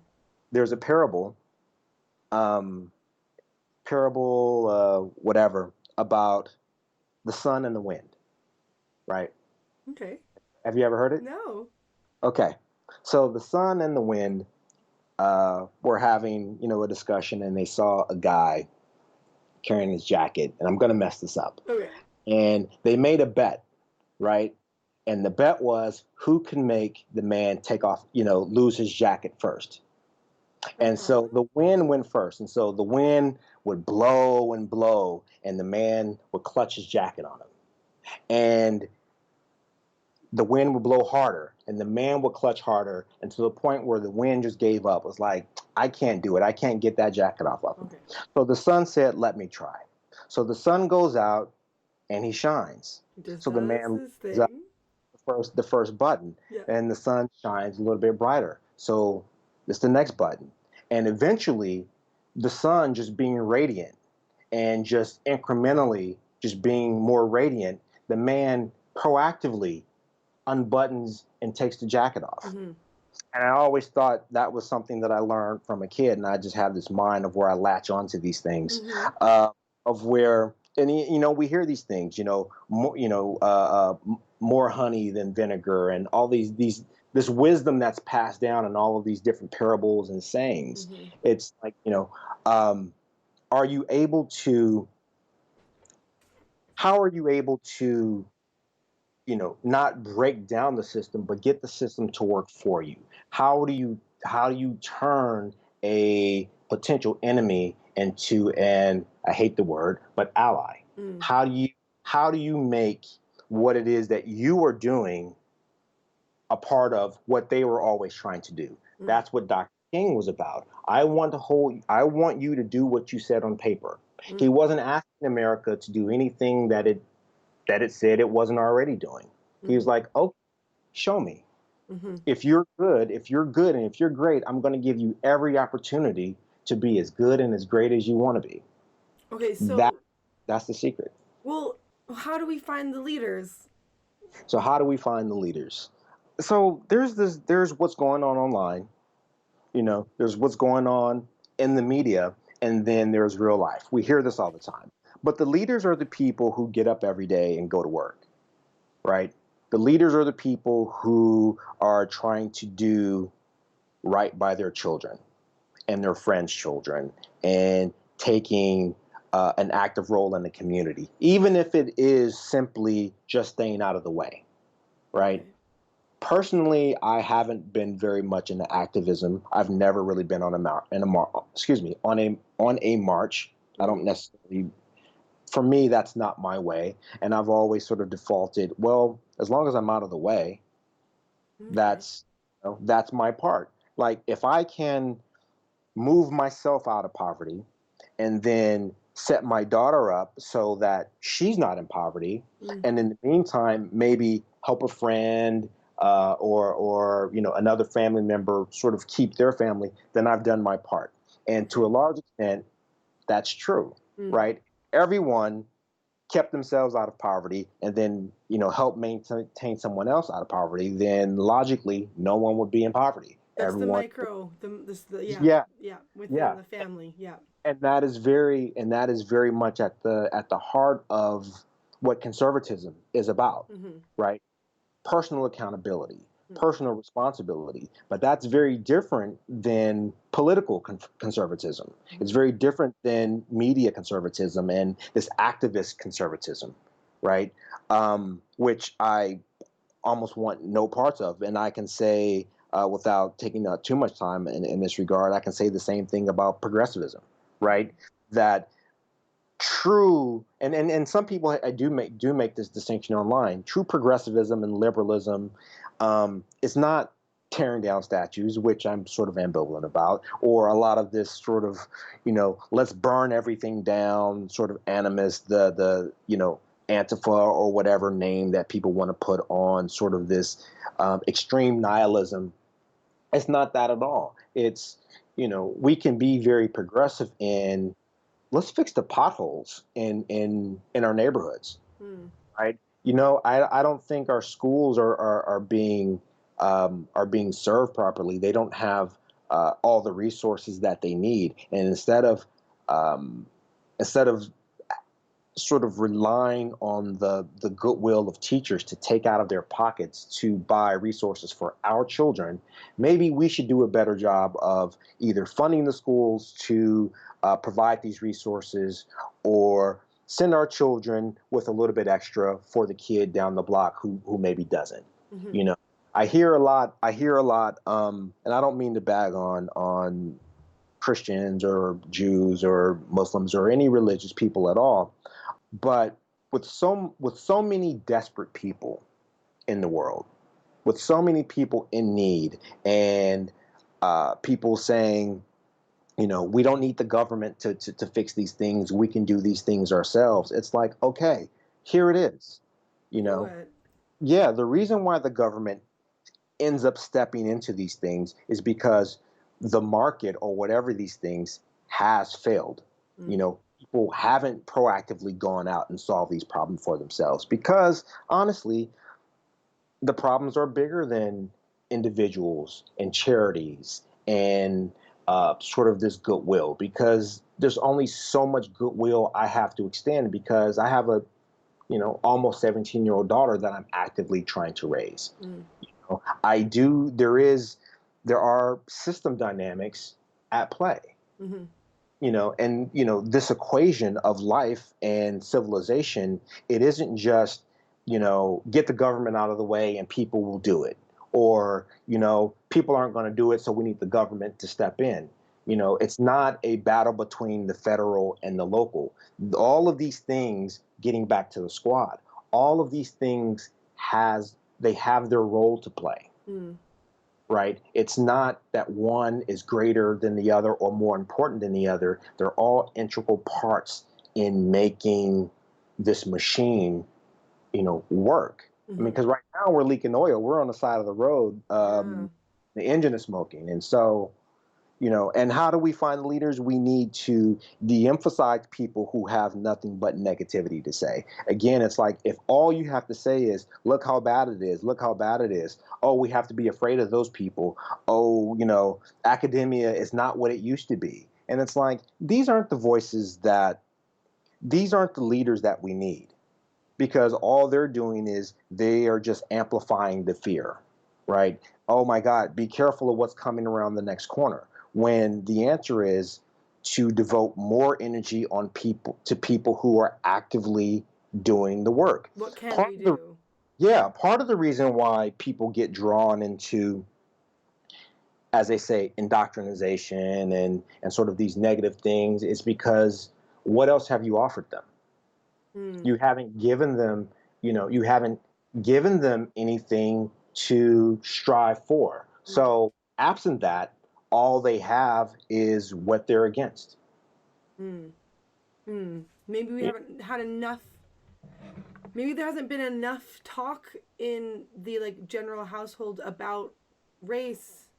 There's a um, whatever, about the sun and the wind, right? Okay. Have you ever heard it? No. Okay. So the sun and the wind were having, a discussion, and they saw a guy carrying his jacket, and I'm going to mess this up. Okay. And they made a bet, right? And the bet was who can make the man take off, lose his jacket first. And so the wind went first. And so the wind would blow and blow, and the man would clutch his jacket on him. And the wind would blow harder, and the man would clutch harder, and to the point where the wind just gave up. It was like, I can't do it. I can't get that jacket off of him. Okay. So the sun said, let me try. So the sun goes out, and he shines. Just So the does man his lifts up thing. the first button, Yeah. and the sun shines a little bit brighter. So it's the next button. And eventually, the sun just being radiant and just incrementally just being more radiant, the man proactively unbuttons and takes the jacket off. Mm-hmm. And I always thought that was something that I learned from a kid, and I just have this mind of where I latch onto these things, Mm-hmm. of where, and we hear these things, more honey than vinegar, and all this wisdom that's passed down, and all of these different parables and sayings. Mm-hmm. It's like, are you able to? How are you able to not break down the system, but get the system to work for you? How do you turn a potential enemy into an, I hate the word, but ally? Mm. How do you make what it is that you are doing a part of what they were always trying to do? Mm. That's what Dr. King was about. I want you to do what you said on paper. Mm. He wasn't asking America to do anything that it said it wasn't already doing. He was like, "Oh, show me. Mm-hmm. If you're good, and if you're great, I'm going to give you every opportunity to be as good and as great as you want to be." Okay, so That's the secret. well, how do we find the leaders? So how do we find the leaders? So there's what's going on online. There's what's going on in the media, and then there's real life. We hear this all the time. But the leaders are the people who get up every day and go to work, right? The leaders are the people who are trying to do right by their children and their friends' children, and taking an active role in the community, even if it is simply just staying out of the way, right? Okay. Personally, I haven't been very much into activism. I've never really been on a march. I don't necessarily. For me, that's not my way, and I've always sort of defaulted. Well, as long as I'm out of the way, Okay. that's my part. Like, if I can move myself out of poverty, and then set my daughter up so that she's not in poverty, and in the meantime maybe help a friend, or another family member sort of keep their family, then I've done my part. And to a large extent, that's true, right? Everyone kept themselves out of poverty, and then help maintain someone else out of poverty, then logically no one would be in poverty. That's Everyone, the micro, yeah, within yeah. the family, yeah. And that is very much at the heart of what conservatism is about, Mm-hmm. right? Personal accountability, Mm-hmm. personal responsibility. But that's very different than political conservatism. Mm-hmm. It's very different than media conservatism and this activist conservatism, right? Which I almost want no parts of. And I can say, without taking too much time in this regard, I can say the same thing about progressivism, right? That true, and some people do make this distinction online. True progressivism and liberalism is not tearing down statues, which I'm sort of ambivalent about, or a lot of this sort of, let's burn everything down, sort of animus, the Antifa, or whatever name that people want to put on sort of this extreme nihilism. It's not that at all. It's, we can be very progressive in let's fix the potholes in our neighborhoods, Mm. right? I don't think our schools are being served properly. They don't have all the resources that they need, and um, instead of sort of relying on the goodwill of teachers to take out of their pockets to buy resources for our children, maybe we should do a better job of either funding the schools to provide these resources, or send our children with a little bit extra for the kid down the block who maybe doesn't. Mm-hmm. You know, I hear a lot, and I don't mean to bag on Christians or Jews or Muslims or any religious people at all, but with so many desperate people in the world, with so many people in need, and people saying, we don't need the government to fix these things. We can do these things ourselves. It's like, okay, here it is. You Do know, it. yeah, the reason why the government ends up stepping into these things is because the market or whatever these things has failed. Mm. People haven't proactively gone out and solved these problems for themselves because honestly, the problems are bigger than individuals and charities and sort of this goodwill, because there's only so much goodwill I have to extend because I have a almost 17-year-old daughter that I'm actively trying to raise. Mm. I do. There are system dynamics at play. Mm-hmm. And this equation of life and civilization. It isn't just get the government out of the way and people will do it, or people aren't going to do it, so we need the government to step in. It's not a battle between the federal and the local. All of these things, getting back to the squad, all of these things they have their role to play. Mm. Right? It's not that one is greater than the other or more important than the other. They're all integral parts in making this machine, work. I mean, Mm-hmm. because right now we're leaking oil. We're on the side of the road. Yeah. The engine is smoking, and so and how do we find leaders? We need to de-emphasize people who have nothing but negativity to say. Again, it's like if all you have to say is, look how bad it is, look how bad it is. Oh, we have to be afraid of those people. Oh, academia is not what it used to be. And it's like, these aren't the leaders that we need, because all they're doing is they are just amplifying the fear, right? Oh my God, be careful of what's coming around the next corner. When the answer is to devote more energy on people who are actively doing the work. What can Part we of the do? Yeah, part of the reason why people get drawn into, as they say, indoctrination and sort of these negative things is because what else have you offered them? Mm. You haven't given them anything to strive for. Mm. So absent that, all they have is what they're against. Mm. Mm. Maybe we Yeah. haven't had enough. Maybe there hasn't been enough talk in the general household about race.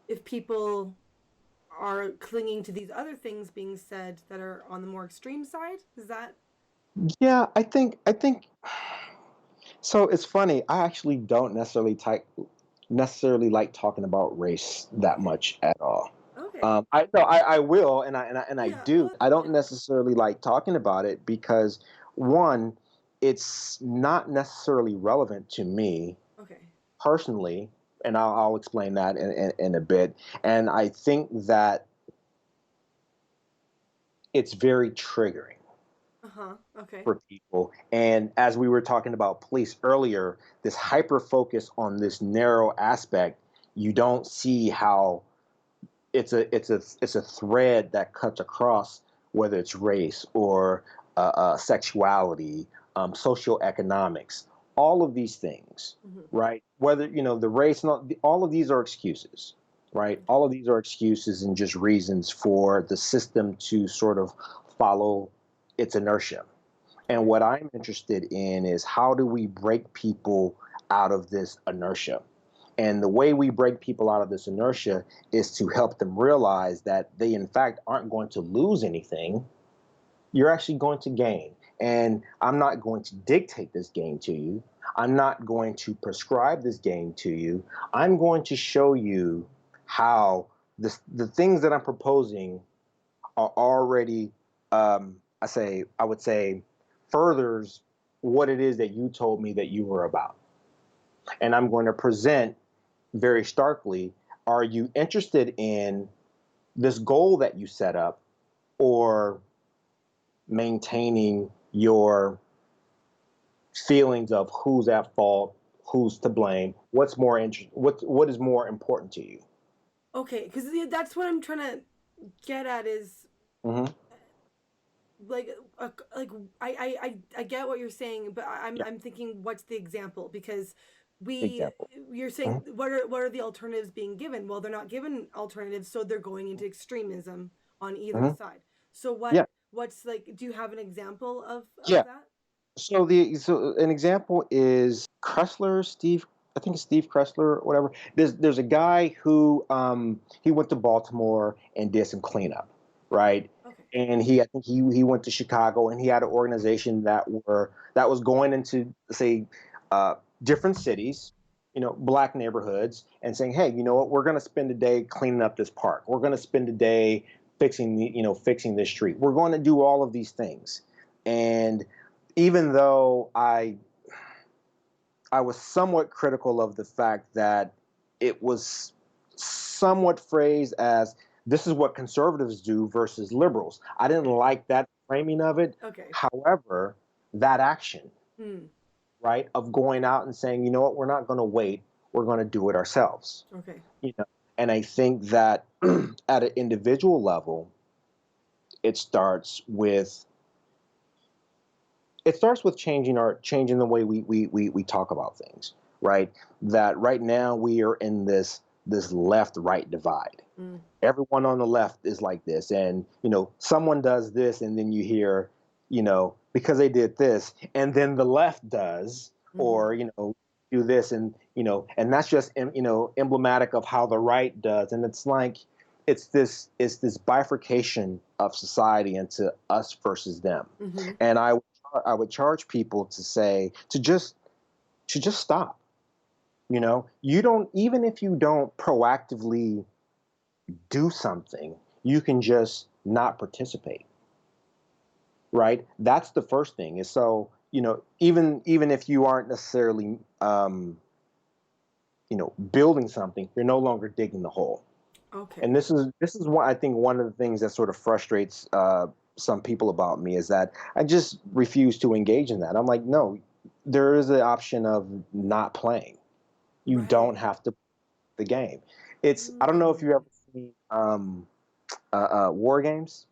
If people are clinging to these other things being said that are on the more extreme side, is that? Yeah, I think so. It's funny. I actually don't necessarily like talking about race that Okay. much at all. Okay. I no, I will, and I Yeah. do. Well. I don't Yeah. necessarily like talking about it because, one, it's not necessarily relevant to me Okay. personally, and I'll explain that in a bit. And I think that it's very triggering Uh huh. Okay. for people. And as we were talking about police earlier, this hyper focus on this narrow aspect, you don't see how it's a thread that cuts across, whether it's race or sexuality, socioeconomics, all of these things, Mm-hmm. right? Whether the race, not all of these are excuses, right? Okay. All of these are excuses and just reasons for the system to sort of follow its inertia. And Okay. what I'm interested in is how do we break people out of this inertia? And the way we break people out of this inertia is to help them realize that they, in fact, aren't going to lose anything. you're actually going to gain. And I'm not going to dictate this game to you. I'm not going to prescribe this game to you. I'm going to show you how the things that I'm proposing are already, I would say, furthers what it is that you told me that you were about. And I'm going to present very starkly, are you interested in this goal that you set up, or maintaining your feelings of who's at fault, who's to blame, what is more important to you? Okay, because that's what I'm trying to get at is Mm-hmm. like like I get what you're saying, but Yeah, I'm thinking what's the example, because we example. you're Mm-hmm. saying what are the alternatives being given? Well, they're not given alternatives, so they're going into extremism on either Mm-hmm. side. So Yeah, what's like, do you have an example of yeah. that? So an example is Kressler, Steve. I think it's Steve Kressler or whatever. There's a guy who he went to Baltimore and did some cleanup, right? Okay. And I think he went to Chicago and he had an organization that was going into, say, uh, different cities, black neighborhoods, and saying, hey, you know what, we're going to spend a day cleaning up this park. We're going to spend a day fixing this street. We're going to do all of these things. And even though I was somewhat critical of the fact that it was somewhat phrased as this is what conservatives do versus liberals. I didn't like that framing of it. Okay. However, that action, Hmm. right, of going out and saying, you know what, we're not going to wait, we're going to do it ourselves. Okay. You know, and I think that at an individual level, it starts with changing the way we talk about things, right? That right now we are in this left right divide. Mm. Everyone on the left is like this, and someone does this, and then you hear, because they did this, and then the left does, Mm-hmm. or do this, and that's just emblematic of how the right does, and it's like it's this bifurcation of society into us versus them. Mm-hmm. And I would charge people to just stop. You don't, even if you don't proactively do something, you can just not participate, right? That's the first thing. Is so even if you aren't necessarily building something, you're no longer digging the hole. And Okay. this is what I think one of the things that sort of frustrates some people about me is that I just refuse to engage in that. I'm like, no, there is the option of not playing. You don't Right. have to play the game. I don't know if Mm. you ever seen war games.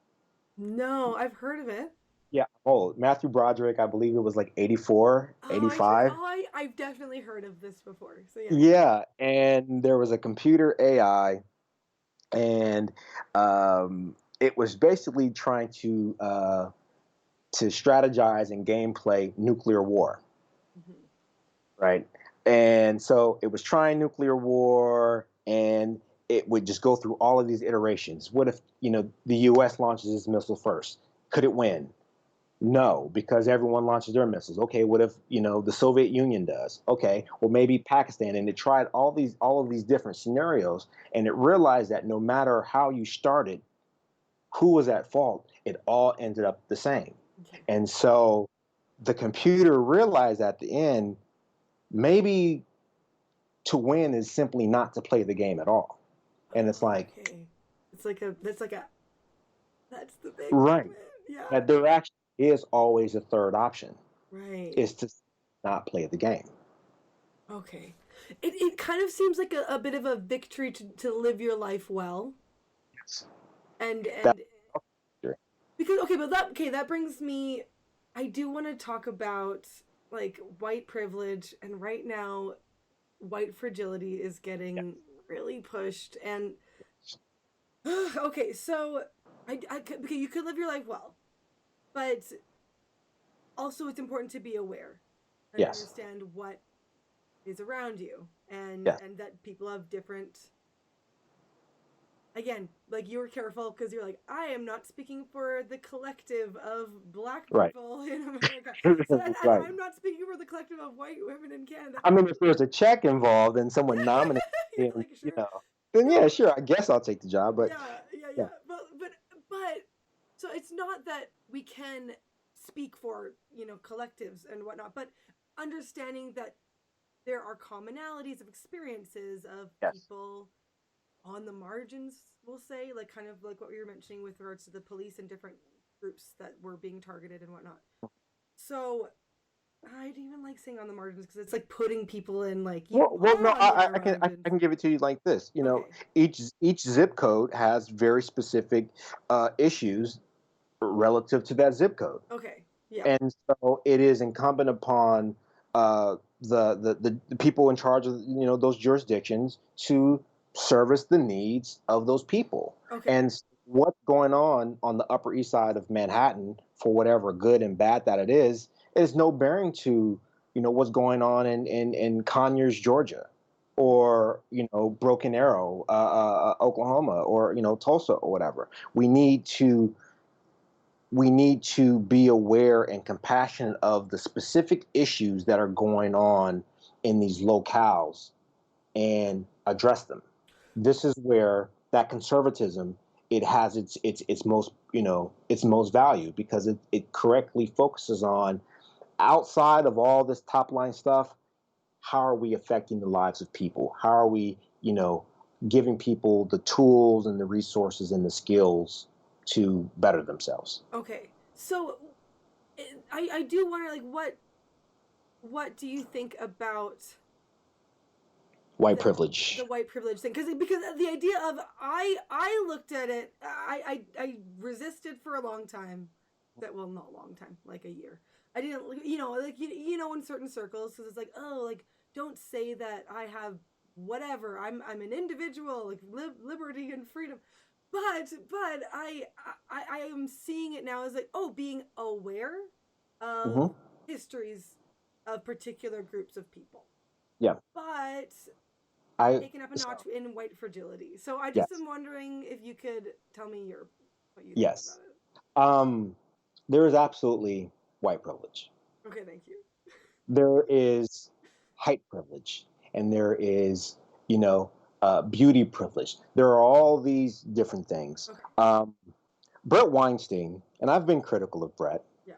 No, I've heard of it. Yeah. Oh, Matthew Broderick, I believe it was like 84, Oh, I heard. 85. Oh, I've definitely heard of this before. So yeah. Yeah. And there was a computer AI, and it was basically trying to strategize and gameplay nuclear war, Mm-hmm. right? And so it was trying nuclear war, and it would just go through all of these iterations. What if the U.S. launches its missile first? Could it win? No, because everyone launches their missiles. Okay, what if the Soviet Union does? Okay, well maybe Pakistan. And it tried all of these different scenarios, and it realized that no matter how you started, who was at fault, it all ended up the same. Okay. And so the computer realized at the end, maybe to win is simply not to play the game at all. And it's Oh, like, okay. It's like a. That's like a. That's the big right, moment. Yeah. that there actually is always a third option, Right. is to not play the game. Okay. It kind of seems like a bit of a victory to live your life well, Yes. and That, because okay, but that brings me. I do want to talk about like white privilege, and right now, white fragility is getting really pushed. And okay, so okay, you could live your life well, but also it's important to be aware and yes, understand what is around you, and yes, that people have different again, like you were careful because you're like, I am not speaking for the collective of black Right. people in America. So, and Right. I'm not speaking for the collective of white women in Canada. I mean, if there's a check involved and someone nominates me, You're like, you sure. know, then No, yeah, sure, I guess I'll take the job. But yeah, yeah, yeah, yeah. But, so it's not that we can speak for, collectives and whatnot, but understanding that there are commonalities of experiences of yes. people on the margins, we'll say, like kind of like what we were mentioning with regards to the police and different groups that were being targeted and whatnot. So I don't even like saying on the margins because it's like putting people in like you Well, are no, on the I margins. can give it to you like this. You know, Okay. each zip code has very specific issues relative to that zip code. Okay. Yeah. And so it is incumbent upon the people in charge of those jurisdictions to service the needs of those people. Okay. And what's going on the Upper East Side of Manhattan, for whatever good and bad that it is no bearing to what's going on in Conyers, Georgia, or Broken Arrow, Oklahoma, or Tulsa, or whatever. We need to be aware and compassionate of the specific issues that are going on in these locales and address them. This is where that conservatism, it has its most its most value, because it correctly focuses on, outside of all this top line stuff, how are we affecting the lives of people? How are we giving people the tools and the resources and the skills to better themselves? Okay. So I do wonder like what do you think about White the privilege. white privilege thing because the idea of I looked at it I resisted for a long time that well not a long time like a year I didn't like in certain circles because it's like oh like don't say that I have whatever I'm an individual like liberty and freedom but I am seeing it now as like oh being aware of Hmm. histories of particular groups of people Yeah. but I taken up a notch so in white fragility. So I just yes, am wondering if you could tell me what you think yes. about it. Um, there is absolutely white privilege. Okay, thank you. There is height privilege, and there is you know beauty privilege. There are all these different things. Okay, Um, Brett Weinstein, and I've been critical of Brett. yeah,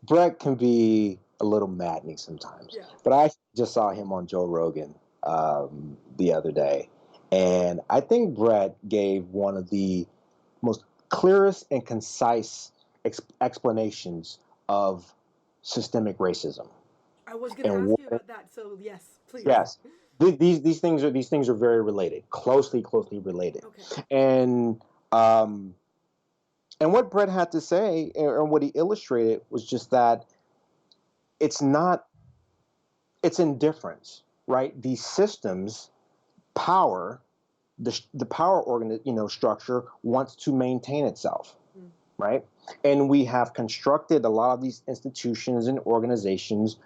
Brett can be a little maddening sometimes, yeah, but I just saw him on Joe Rogan the other day, and I think Brett gave one of the most clearest and concise explanations of systemic racism. I was gonna And ask what, you about that. So yes, please. yes, these things are very related, closely related, Okay. and um, and what Brett had to say, and what he illustrated, was just that it's not it's indifference, right? These systems, power, the power structure wants to maintain itself, Mm. right? And we have constructed a lot of these institutions and organizations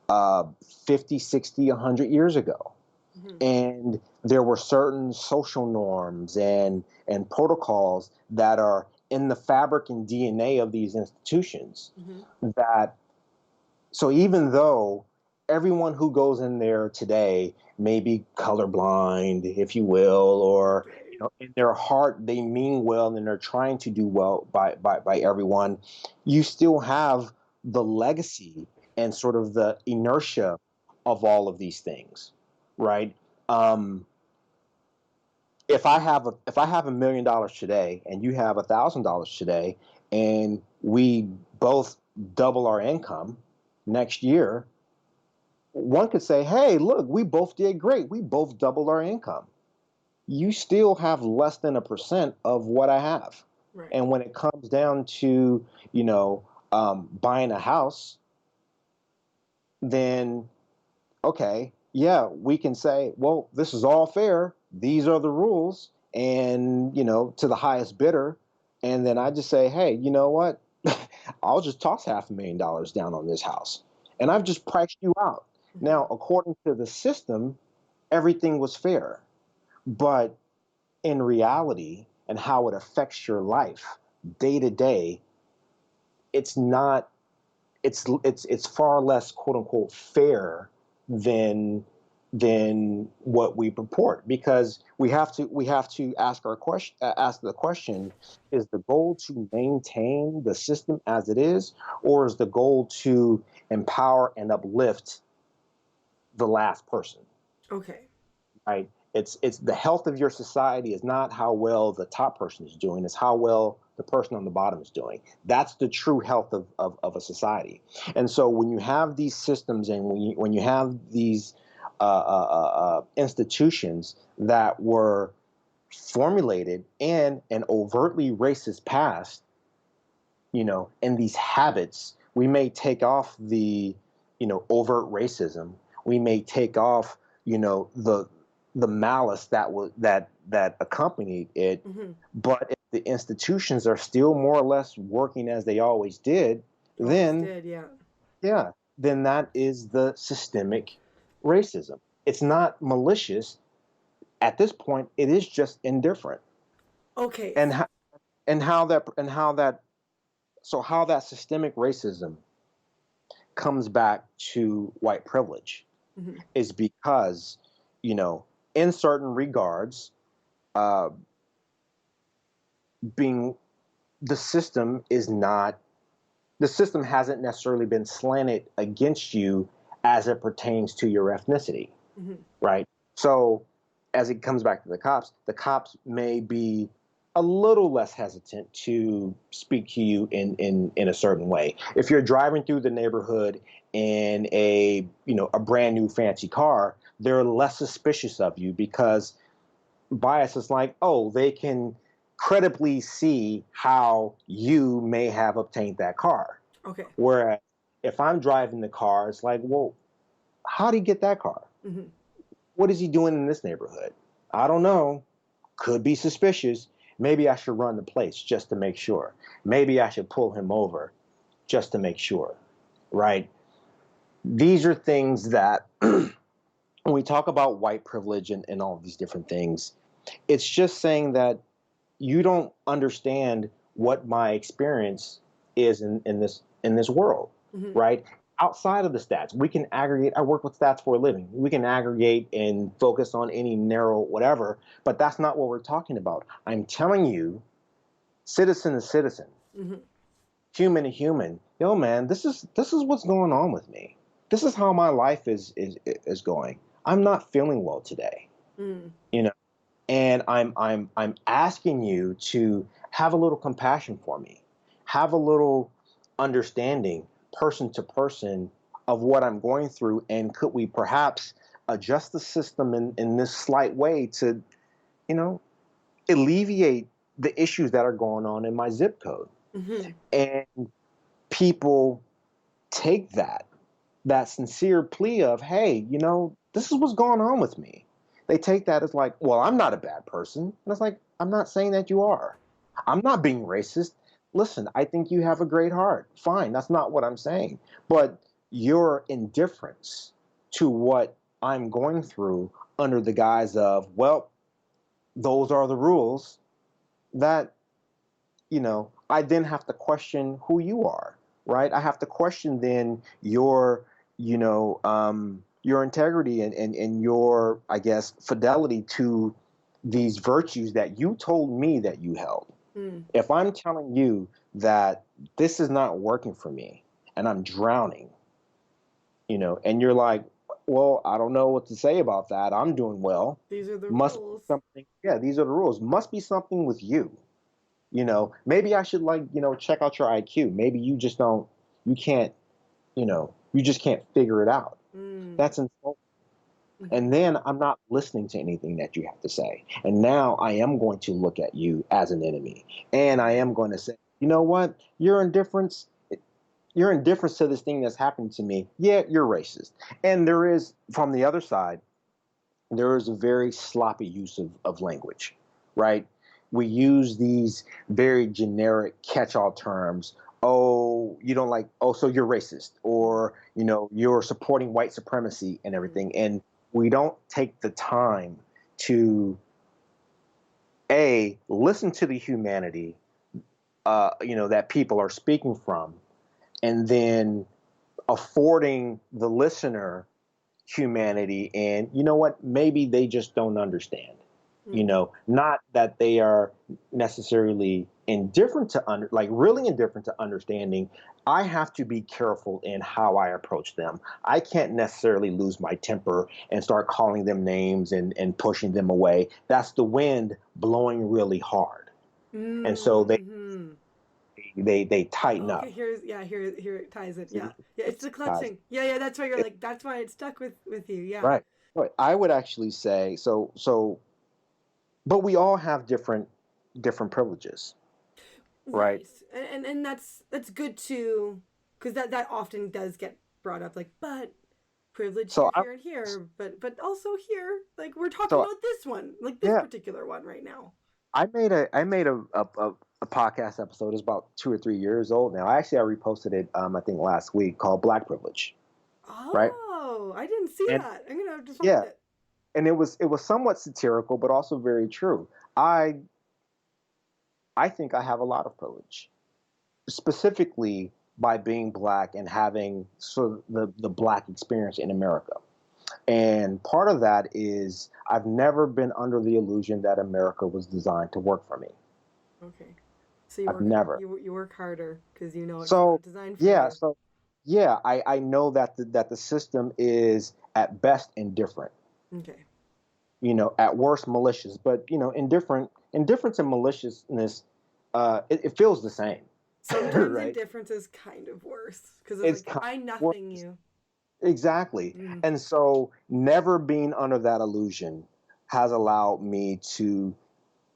uh, 50, 60, 100 years ago. Mm-hmm. And there were certain social norms and protocols that are in the fabric and DNA of these institutions, Mm-hmm. that so even though everyone who goes in there today may be colorblind, if you will, or Okay. in their heart they mean well and they're trying to do well by everyone, you still have the legacy and sort of the inertia of all of these things, right? Um, if I have $1 million today and you have $1,000 today, and we both double our income next year, one could say, hey, look, we both did great. We both doubled our income. You still have less than 1% of what I have. Right. And when it comes down to, buying a house, then okay, yeah, we can say, well, this is all fair. These are the rules, and to the highest bidder. And then I just say, hey, you know what? I'll just toss $500,000 down on this house, and I've Mm-hmm. just priced you out. Mm-hmm. Now, according to the system, everything was fair, but in reality, and how it affects your life day to day, it's not it's far less quote unquote fair than what we purport, because we have to ask ask the question: is the goal to maintain the system as it is, or is the goal to empower and uplift the last person? Okay. Right? It's the health of your society is not how well the top person is doing, it's how well the person on the bottom is doing. That's the true health of a society. And so when you have these systems, and when you have these institutions that were formulated in an overtly racist past, and these habits, we may take off the, overt racism. We may take off, the malice that accompanied it. Mm-hmm. But if the institutions are still more or less working as they always did, then Yeah. yeah, then that is the systemic racism. It's not malicious at this point. It is just indifferent. Okay. And how that systemic racism comes back to white privilege Mm-hmm. is because, in certain regards, uh, being the system is not the system hasn't necessarily been slanted against you as it pertains to your ethnicity, Mm-hmm. right? So as it comes back to the cops may be a little less hesitant to speak to you in a certain way. If you're driving through the neighborhood in a brand new fancy car, they're less suspicious of you, because bias is like, oh, they can credibly see how you may have obtained that car. Okay. Whereas if I'm driving the car, it's like, well, how did he get that car? Mm-hmm. What is he doing in this neighborhood? I don't know. Could be suspicious. Maybe I should run the place just to make sure. Maybe I should pull him over just to make sure, right? These are things that when we talk about white privilege and all of these different things, it's just saying that you don't understand what my experience is in this world, Mm-hmm. right? Outside of the stats, we can aggregate. I work with stats for a living. We can aggregate and focus on any narrow whatever, but that's not what we're talking about. I'm telling you, citizen to citizen, Mm-hmm. human to human. Yo, man, this is what's going on with me. This is how my life is going. I'm not feeling well today. Mm. You know, and I'm asking you to have a little compassion for me, have a little understanding, person to person, of what I'm going through, and could we perhaps adjust the system in this slight way to, you know, alleviate the issues that are going on in my zip code. Mm-hmm. And people take that sincere plea of, hey, this is what's going on with me. They take that as like, well, I'm not a bad person. And it's like, I'm not saying that you are. I'm not being racist. Listen, I think you have a great heart. Fine, that's not what I'm saying. But your indifference to what I'm going through under the guise of, well, those are the rules, that, I then have to question who you are, right? I have to question then your integrity and your, I guess, fidelity to these virtues that you told me that you held. Mm. If I'm telling you that this is not working for me and I'm drowning, and you're like, well, I don't know what to say about that. I'm doing well. These are the Must be rules. something. Yeah, these are the rules. Must be something with you. Maybe I should, like, check out your IQ. Maybe you just don't, you can't, you just can't figure it out. Mm. That's insulting. Mm-hmm. And then I'm not listening to anything that you have to say. And now I am going to look at you as an enemy. And I am going to say, you know what? Your indifference to this thing that's happened to me. Yeah, you're racist. And there is, from the other side, there is a very sloppy use of language, right? We use these very generic catch-all terms. Oh, you don't like, oh, so you're racist, or, you're supporting white supremacy and everything. And we don't take the time to listen to the humanity, that people are speaking from, and then affording the listener humanity. And you know what? Maybe they just don't understand. Not that they are necessarily indifferent to really indifferent to understanding. I have to be careful in how I approach them. I can't necessarily lose my temper and start calling them names and pushing them away. That's the wind blowing really hard. And so Mm-hmm. they tighten Okay, up. here it ties it. Yeah. Yeah, it's the Guys, clutching. Yeah, that's why you're like that's why it stuck with you. Yeah. right. Right. I would actually say so, but we all have different privileges, right? Right. And that's good too, because that often does get brought up, like, but privilege So here, I here, and here, but also here, like we're talking so about this one, like this yeah, particular one right now. I made a podcast episode. It's about 2 or 3 years old now. I reposted it, I think last week, called Black Privilege, right? Oh, I didn't see And that. I'm gonna have to find yeah, it. and it was somewhat satirical, but also very true. I think I have a lot of privilege, specifically by being black and having sort of the black experience in America. And part of that is I've never been under the illusion that America was designed to work for me. Okay, so I've never. you work harder because you know it's So not designed for yeah, you. so yeah, I know that the system is at best indifferent, Okay. at worst malicious, but indifference and maliciousness, it feels the same, Sometimes right? indifference is kind of worse because it's It's like kind I of worse. nothing you. Exactly. Mm. And so never being under that illusion has allowed me to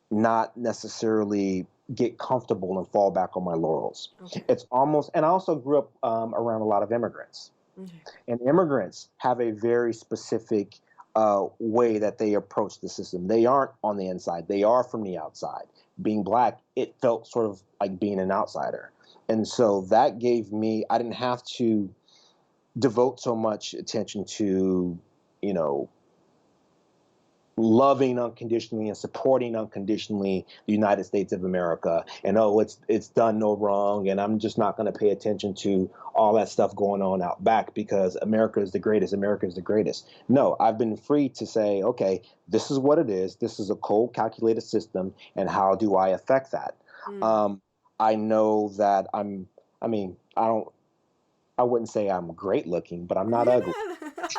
not necessarily get comfortable and fall back on my laurels. Okay. It's almost, and I also grew up around a lot of immigrants. Okay. And immigrants have a very specific way that they approach the system. They aren't on the inside, they are from the outside. Being black, it felt sort of like being an outsider. And so that gave me, I didn't have to devote so much attention to, you know, loving unconditionally and supporting unconditionally the United States of America, and it's done no wrong, and I'm just not going to pay attention to all that stuff going on out back because America is the greatest. America is the greatest. No, I've been free to say, okay, this is what it is. This is a cold, calculated system, and how do I affect that? Mm. Um, I know that I'm. I mean, I don't. I wouldn't say I'm great looking, but I'm not You're ugly. not.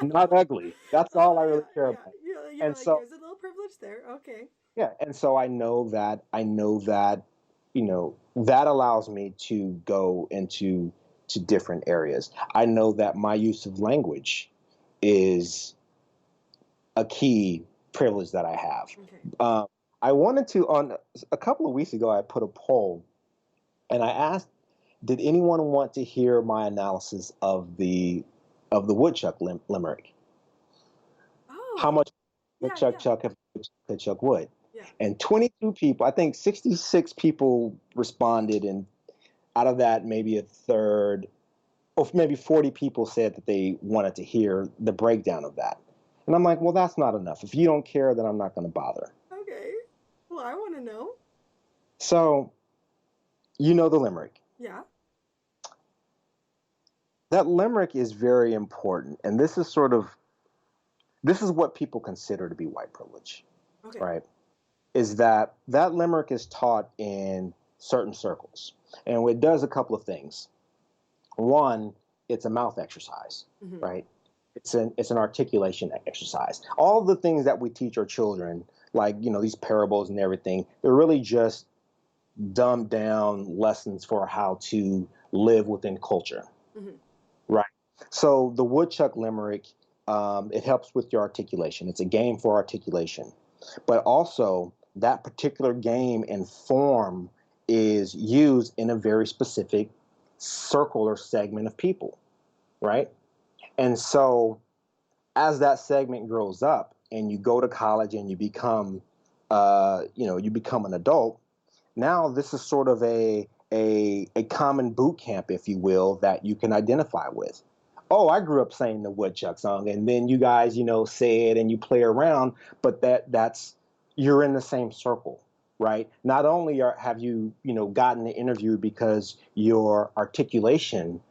I'm not ugly. That's all I Oh really care yeah, about. you're And like so there's a little privilege there. Okay. yeah, and so I know that that allows me to go into to different areas. I know that my use of language is a key privilege that I have. Okay. Um, I wanted to on a couple of weeks ago I put a poll and I asked, did anyone want to hear my analysis of the woodchuck limerick? How Oh. much Yeah, Chuck yeah, Chuck if Chuck would. yeah. And 22 people, I think 66 people responded, and out of that, maybe a third, or maybe 40 people said that they wanted to hear the breakdown of that. And I'm like, well, that's not enough. If you don't care, then I'm not going to bother. Okay. Well, I want to know. So, the limerick. Yeah. That limerick is very important, and this is what people consider to be white privilege, Okay. right? Is that limerick is taught in certain circles, and it does a couple of things. One, it's a mouth exercise, Mm-hmm. right? It's an articulation exercise. All the things that we teach our children, like these parables and everything, they're really just dumbed down lessons for how to live within culture, Mm-hmm. right? So the woodchuck limerick, it helps with your articulation. It's a game for articulation, but also that particular game and form is used in a very specific circle or segment of people, right? And so as that segment grows up and you go to college and you become, you become an adult, now this is sort of a common boot camp, if you will, that you can identify with. Oh, I grew up saying the woodchuck song, and then you guys, say it and you play around, but that's you're in the same circle, right? Not only have you, gotten the interview because your articulation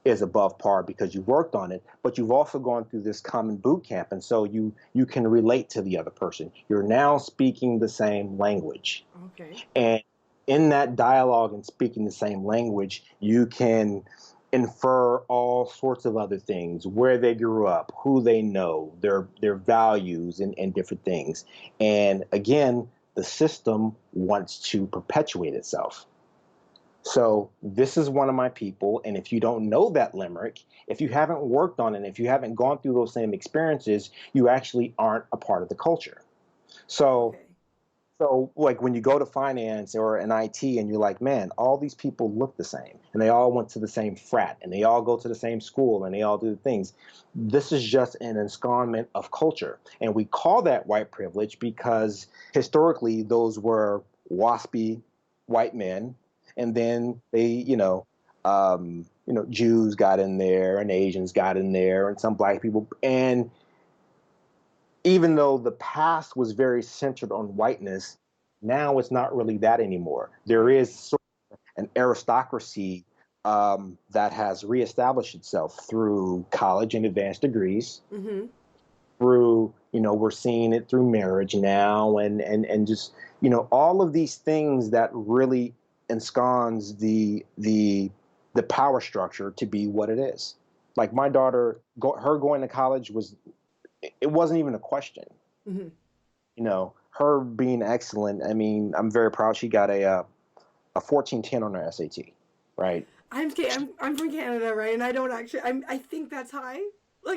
is above par because you've worked on it, but you've also gone through this common boot camp, and so you can relate to the other person. You're now speaking the same language, Okay. and in that dialogue and speaking the same language, you can infer all sorts of other things: where they grew up, who they know, their values, and different things. And again, the system wants to perpetuate itself. So this is one of my people, and if you don't know that limerick, if you haven't worked on it, if you haven't gone through those same experiences, you actually aren't a part of the culture. So Okay. like when you go to finance or an IT and you're like, man, all these people look the same and they all went to the same frat and they all go to the same school and they all do the things. This is just an ensconcement of culture. And we call that white privilege because historically those were waspy white men. And then they, Jews got in there and Asians got in there and some black people. And even though the past was very centered on whiteness, now it's not really that anymore. There Right. is sort of an aristocracy that has reestablished itself through college and advanced degrees, Mm-hmm. through, we're seeing it through marriage now, and just, all of these things that really ensconce the power structure to be what it is. Like my daughter, her going to college it wasn't even a question. Mm-hmm. Her being excellent. I mean, I'm very proud she got a 1410 on her SAT, right? I'm from Canada, right? And I don't actually. I think that's high. I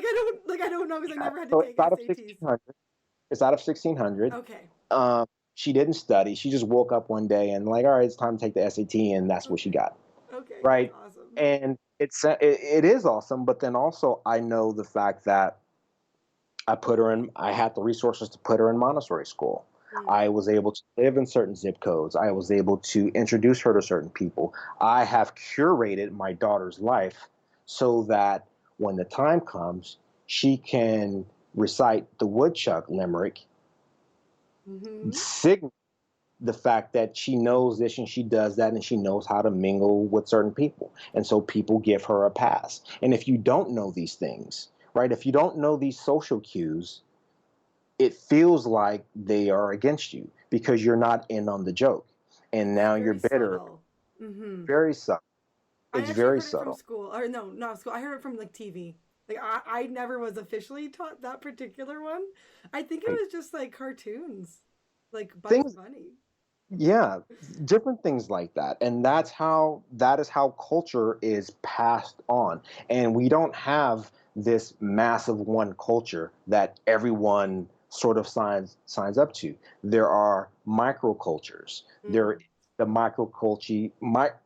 don't know because I Yeah. never had to So take it's out of SATs. 1600. It's out of 1600. Okay. Um, she didn't study. She just woke up one day and like, all right, it's time to take the SAT, and that's what she Okay. got, Okay. That's right? awesome. And it is awesome, but then also I know the fact that I had the resources to put her in Montessori school. Mm. I was able to live in certain zip codes. I was able to introduce her to certain people. I have curated my daughter's life so that when the time comes, she can recite the woodchuck limerick, Mm-hmm. signal the fact that she knows this and she does that and she knows how to mingle with certain people. And so people give her a pass. And if you don't know these things, right, if you don't know these social cues, it feels like they are against you because you're not in on the joke. And It's now you're very bitter. subtle. Mm-hmm. Very subtle. I It's actually very heard it from subtle. school, or no, not school. I heard it from like TV. Like I never was officially taught that particular one. I think it Right. was just like cartoons, like Bugs Things, Bunny. yeah, different things like that. And that is how culture is passed on. And we don't have this massive one culture that everyone sort of signs up to. There are microcultures. There Mm. the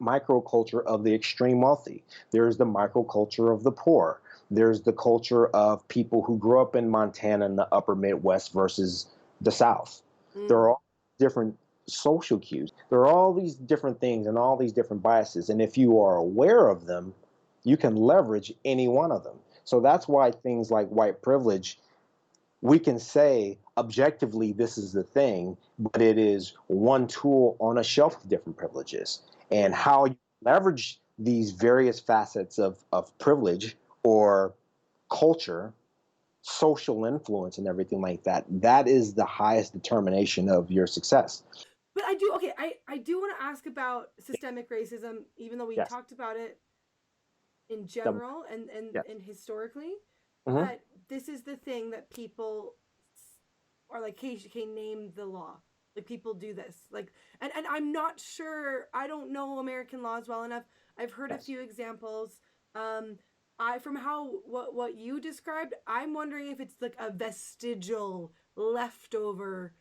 microculture of the extreme wealthy. There's the microculture of the poor. There's the culture of people who grew up in Montana in the upper Midwest versus the South. There are Mm. all different social cues. There are all these different things and all these different biases. And if you are aware of them, you can leverage any one of them. So that's why things like white privilege, we can say objectively this is the thing, but it is one tool on a shelf of different privileges. And Mm. how you leverage these various facets of privilege or culture, social influence, and everything like that, that is the highest determination of your success. But I do okay. I do want to ask about systemic racism, even though we Yes. talked about it in The, general yes. and historically. Hmm. But this is the thing that people are like, hey, name the law. Like people do this. Like and I'm not sure. I don't know American laws well enough. I've heard a Yes. few examples. Um, I from how what you described, I'm wondering if it's like a vestigial, leftover,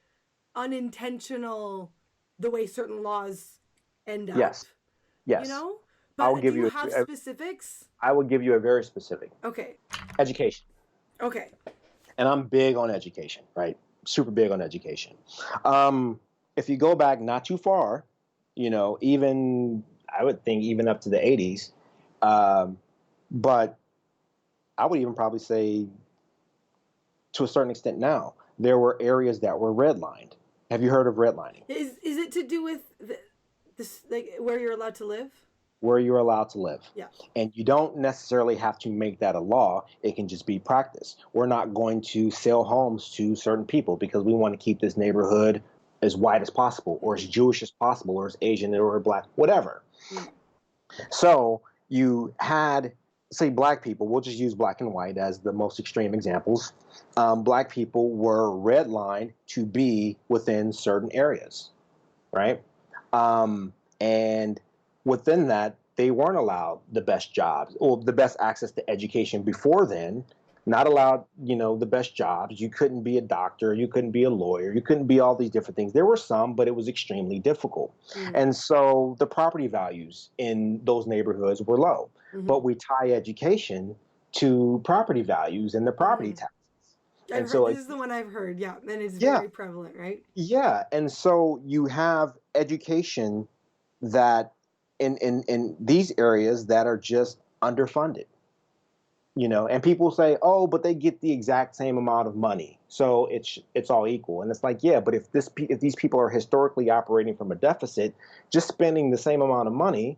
unintentional, the way certain laws end up. Yes. You Yes. know. I will But do give you you have specifics? I will give you a very specific Okay. education. Okay. And I'm big on education, right? Super big on education. Um, if you go back not too far, even I would think even up to the 80s, um, but I would even probably say to a certain extent now, there were areas that were redlined. Have you heard of redlining? Is it to do with this, like where you're allowed to live? Where you're allowed to live. Yeah. And you don't necessarily have to make that a law. It can just be practice. We're not going to sell homes to certain people because we want to keep this neighborhood as white as possible, or as Jewish as possible, or as Asian or black, whatever. So you had, say, black people, we'll just use black and white as the most extreme examples. Black people were redlined to be within certain areas, right? And within that, they weren't allowed the best jobs or the best access to education before then. Not allowed, the best jobs. You couldn't be a doctor. You couldn't be a lawyer. You couldn't be all these different things. There were some, but it was extremely difficult. And so the property values in those neighborhoods were low. But we tie education to property values and the property taxes. I've heard, this is the one I've heard, yeah, and it's very prevalent, right? Yeah, and so you have education that in these areas that are just underfunded, and people say, oh, but they get the exact same amount of money, so it's all equal. And it's like, yeah, but if these people are historically operating from a deficit, just spending the same amount of money,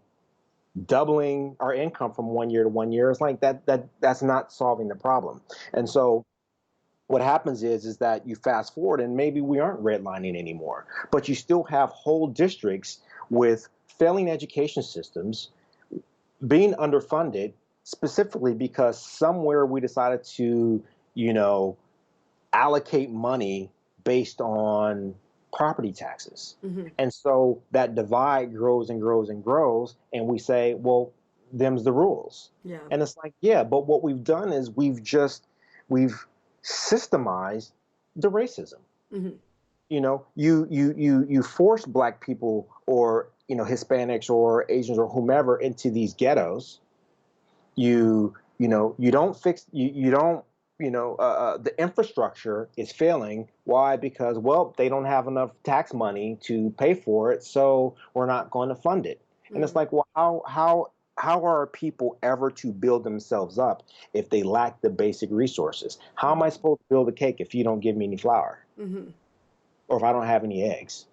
doubling our income from 1 year to 1 year, is like that's not solving the problem. And so what happens is that you fast forward and maybe we aren't redlining anymore, but you still have whole districts with failing education systems, being underfunded, specifically because somewhere we decided to, allocate money based on property taxes. And so that divide grows and grows and grows, and we say, well, them's the rules. Yeah. And it's like, yeah, but what we've done is we've systemized the racism. You force black people or Hispanics or Asians or whomever into these ghettos. You don't fix the infrastructure is failing. Why? Because, well, they don't have enough tax money to pay for it, so we're not going to fund it. And it's like, well, how are people ever to build themselves up if they lack the basic resources? How am I supposed to build a cake if you don't give me any flour? Or if I don't have any eggs?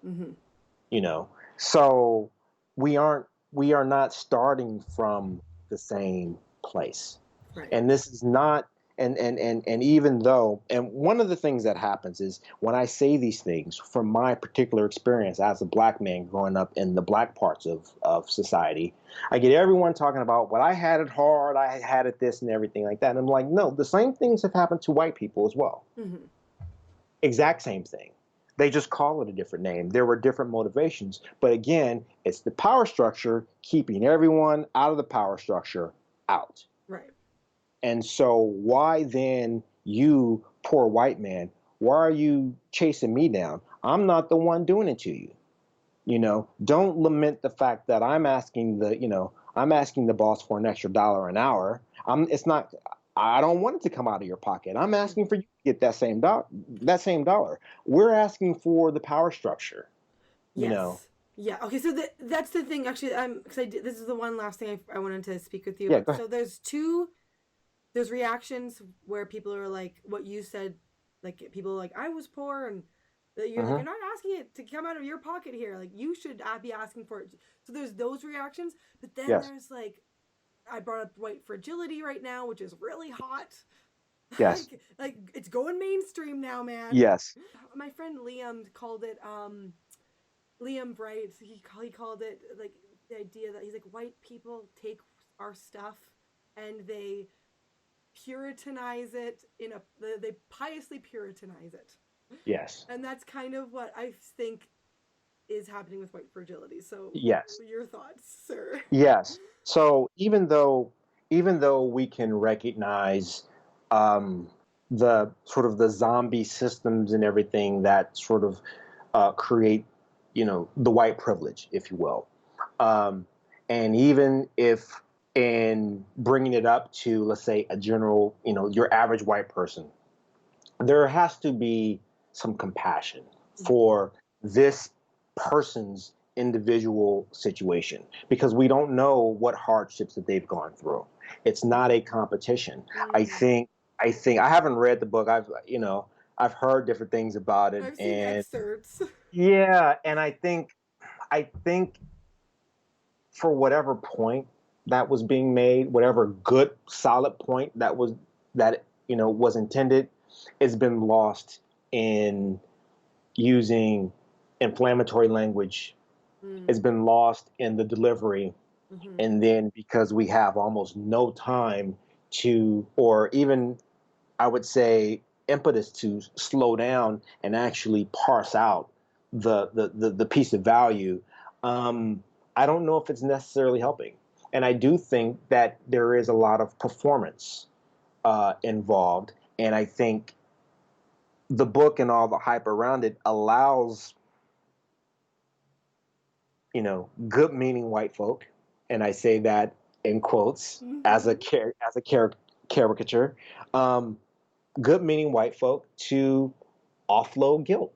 So we are not starting from the same place. Right. And this is not, and even though, and one of the things that happens is when I say these things from my particular experience as a black man growing up in the black parts of society, I get everyone talking about, well, I had it hard, I had it this and everything like that. And I'm like, no, the same things have happened to white people as well. Exact same thing. They just call it a different name. There were different motivations. But again, it's the power structure keeping everyone out of the power structure out. Right. And so why then, you poor white man, why are you chasing me down? I'm not the one doing it to you. Don't lament the fact that I'm asking the boss for an extra $1 an hour. I don't want it to come out of your pocket. I'm asking for you to get that same dollar. We're asking for the power structure. Yes. Yeah. Okay. So that's the thing. Actually, because this is the one last thing I wanted to speak with you about. So there's reactions where people are like, what you said, like people are like, I was poor, and you're like, you're not asking it to come out of your pocket here. Like, you should be asking for it. So there's those reactions, but then there's like, I brought up white fragility right now, which is really hot. Yes. like it's going mainstream now, man. Yes. My friend Liam called it Liam Bright, he called it like the idea that he's like, white people take our stuff and they puritanize it they piously puritanize it. Yes. And that's kind of what I think is happening with white fragility. So yes. Your thoughts, sir? Yes. So even though we can recognize the sort of the zombie systems and everything that sort of create, the white privilege, if you will. And even if in bringing it up to, let's say, a general, your average white person, there has to be some compassion for this person's individual situation, because we don't know what hardships that they've gone through. It's not a competition. I think I haven't read the book. I've heard different things about it, I've seen and excerpts. yeah, and I think for whatever point that was being made, whatever good solid point that was intended, it's been lost in using inflammatory language. Mm. It's been lost in the delivery, Hmm. and then because we have almost no time to, or even I would say impetus to slow down and actually parse out the piece of value. um, I don't know if it's necessarily helping, and I do think that there is a lot of performance involved, and I think the book and all the hype around it allows good meaning white folk, and I say that in quotes as a Hmm. caricature, um, good meaning white folk to offload guilt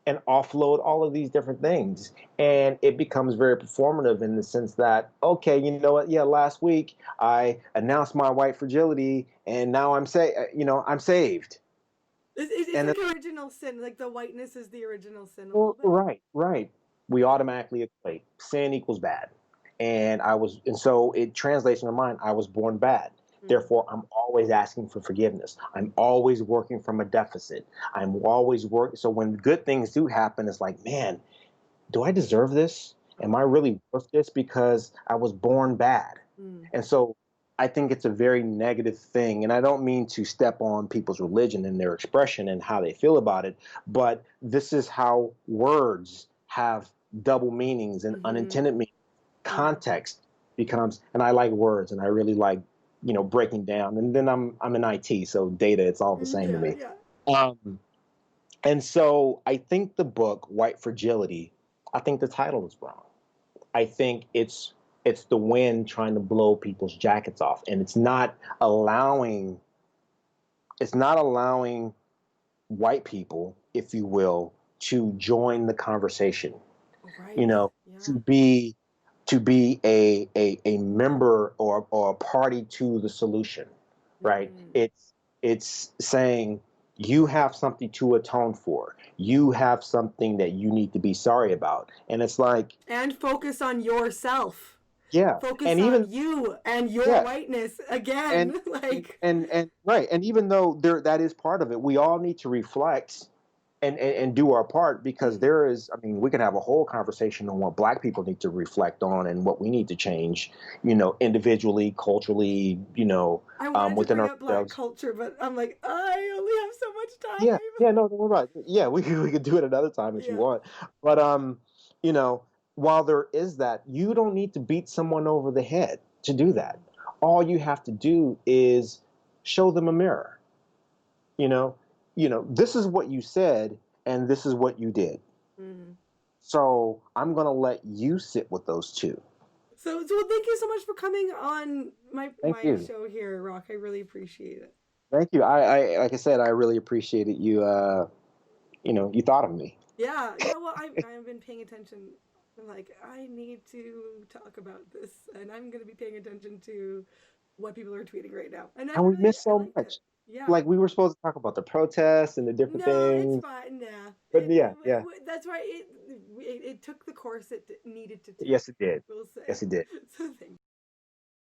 and offload all of these different things. And it becomes very performative in the sense that, okay, you know what? Yeah, last week I announced my white fragility, and now I'm saved. It's And like original sin. Like the whiteness is the original sin a little well, bit. right, right. We Yeah. automatically equate sin equals bad. And so it translates in our mind, I was born bad. Mm. Therefore, I'm always asking for forgiveness. I'm always working from a deficit. I'm always working. So when good things do happen, it's like, man, do I deserve this? Am I Oh. really worth this because I was born bad? Mm. And so I think it's a very negative thing. And I don't mean to step on people's religion and their expression and how they feel about it, but this is how words have double meanings and Hmm. unintended meanings. Yeah. Context becomes, and I like words and I really like, breaking down. And then I'm in IT, so data, it's all the same to Yeah. me. Yeah. Um, and so I think the book, White Fragility, I think the title is wrong. I think it's the wind trying to blow people's jackets off, and it's not allowing white people, if you will, to join the conversation. You Right. know, to Yeah. be to be a member or a party to the solution, right? Mm. It's saying you have something to atone for. You have something that you need to be sorry about. And it's like, And focus on yourself. yeah. Focus And on even you and your yeah, whiteness and again. and Like, and right, and even though that is part of it, we all need to reflect and do our part, because mm, there is, I mean, we can have a whole conversation on what black people need to reflect on and what we need to change, individually, culturally, I wanted to within bring up black ourselves. culture, but I'm like, I only have so much Yeah, time. yeah, no, don't worry about it. Yeah, we could do it another time if you Yeah. want. But you know, while there is that, you don't need to beat someone over the head to do that. Mm. All you have to do is show them a mirror. You know, this is what you said and this is what you did. Mm. So I'm gonna let you sit with those two. So thank you so much for coming on Thank my you. show here, Rock. I really appreciate it. Thank you. I like I said, I really appreciated you. You thought of me. Yeah, yeah. Well, I've been paying attention. I'm like, I need to talk about this, and I'm gonna be paying attention to what people are tweeting right now. And And we missed I so liked much. it. Yeah. Like we were supposed to talk about the protests and the different No, it's things. fine. Nah, But yeah, yeah. that's why it took the course it needed to take. Yes, it did. We'll say. Yes, it did. So thank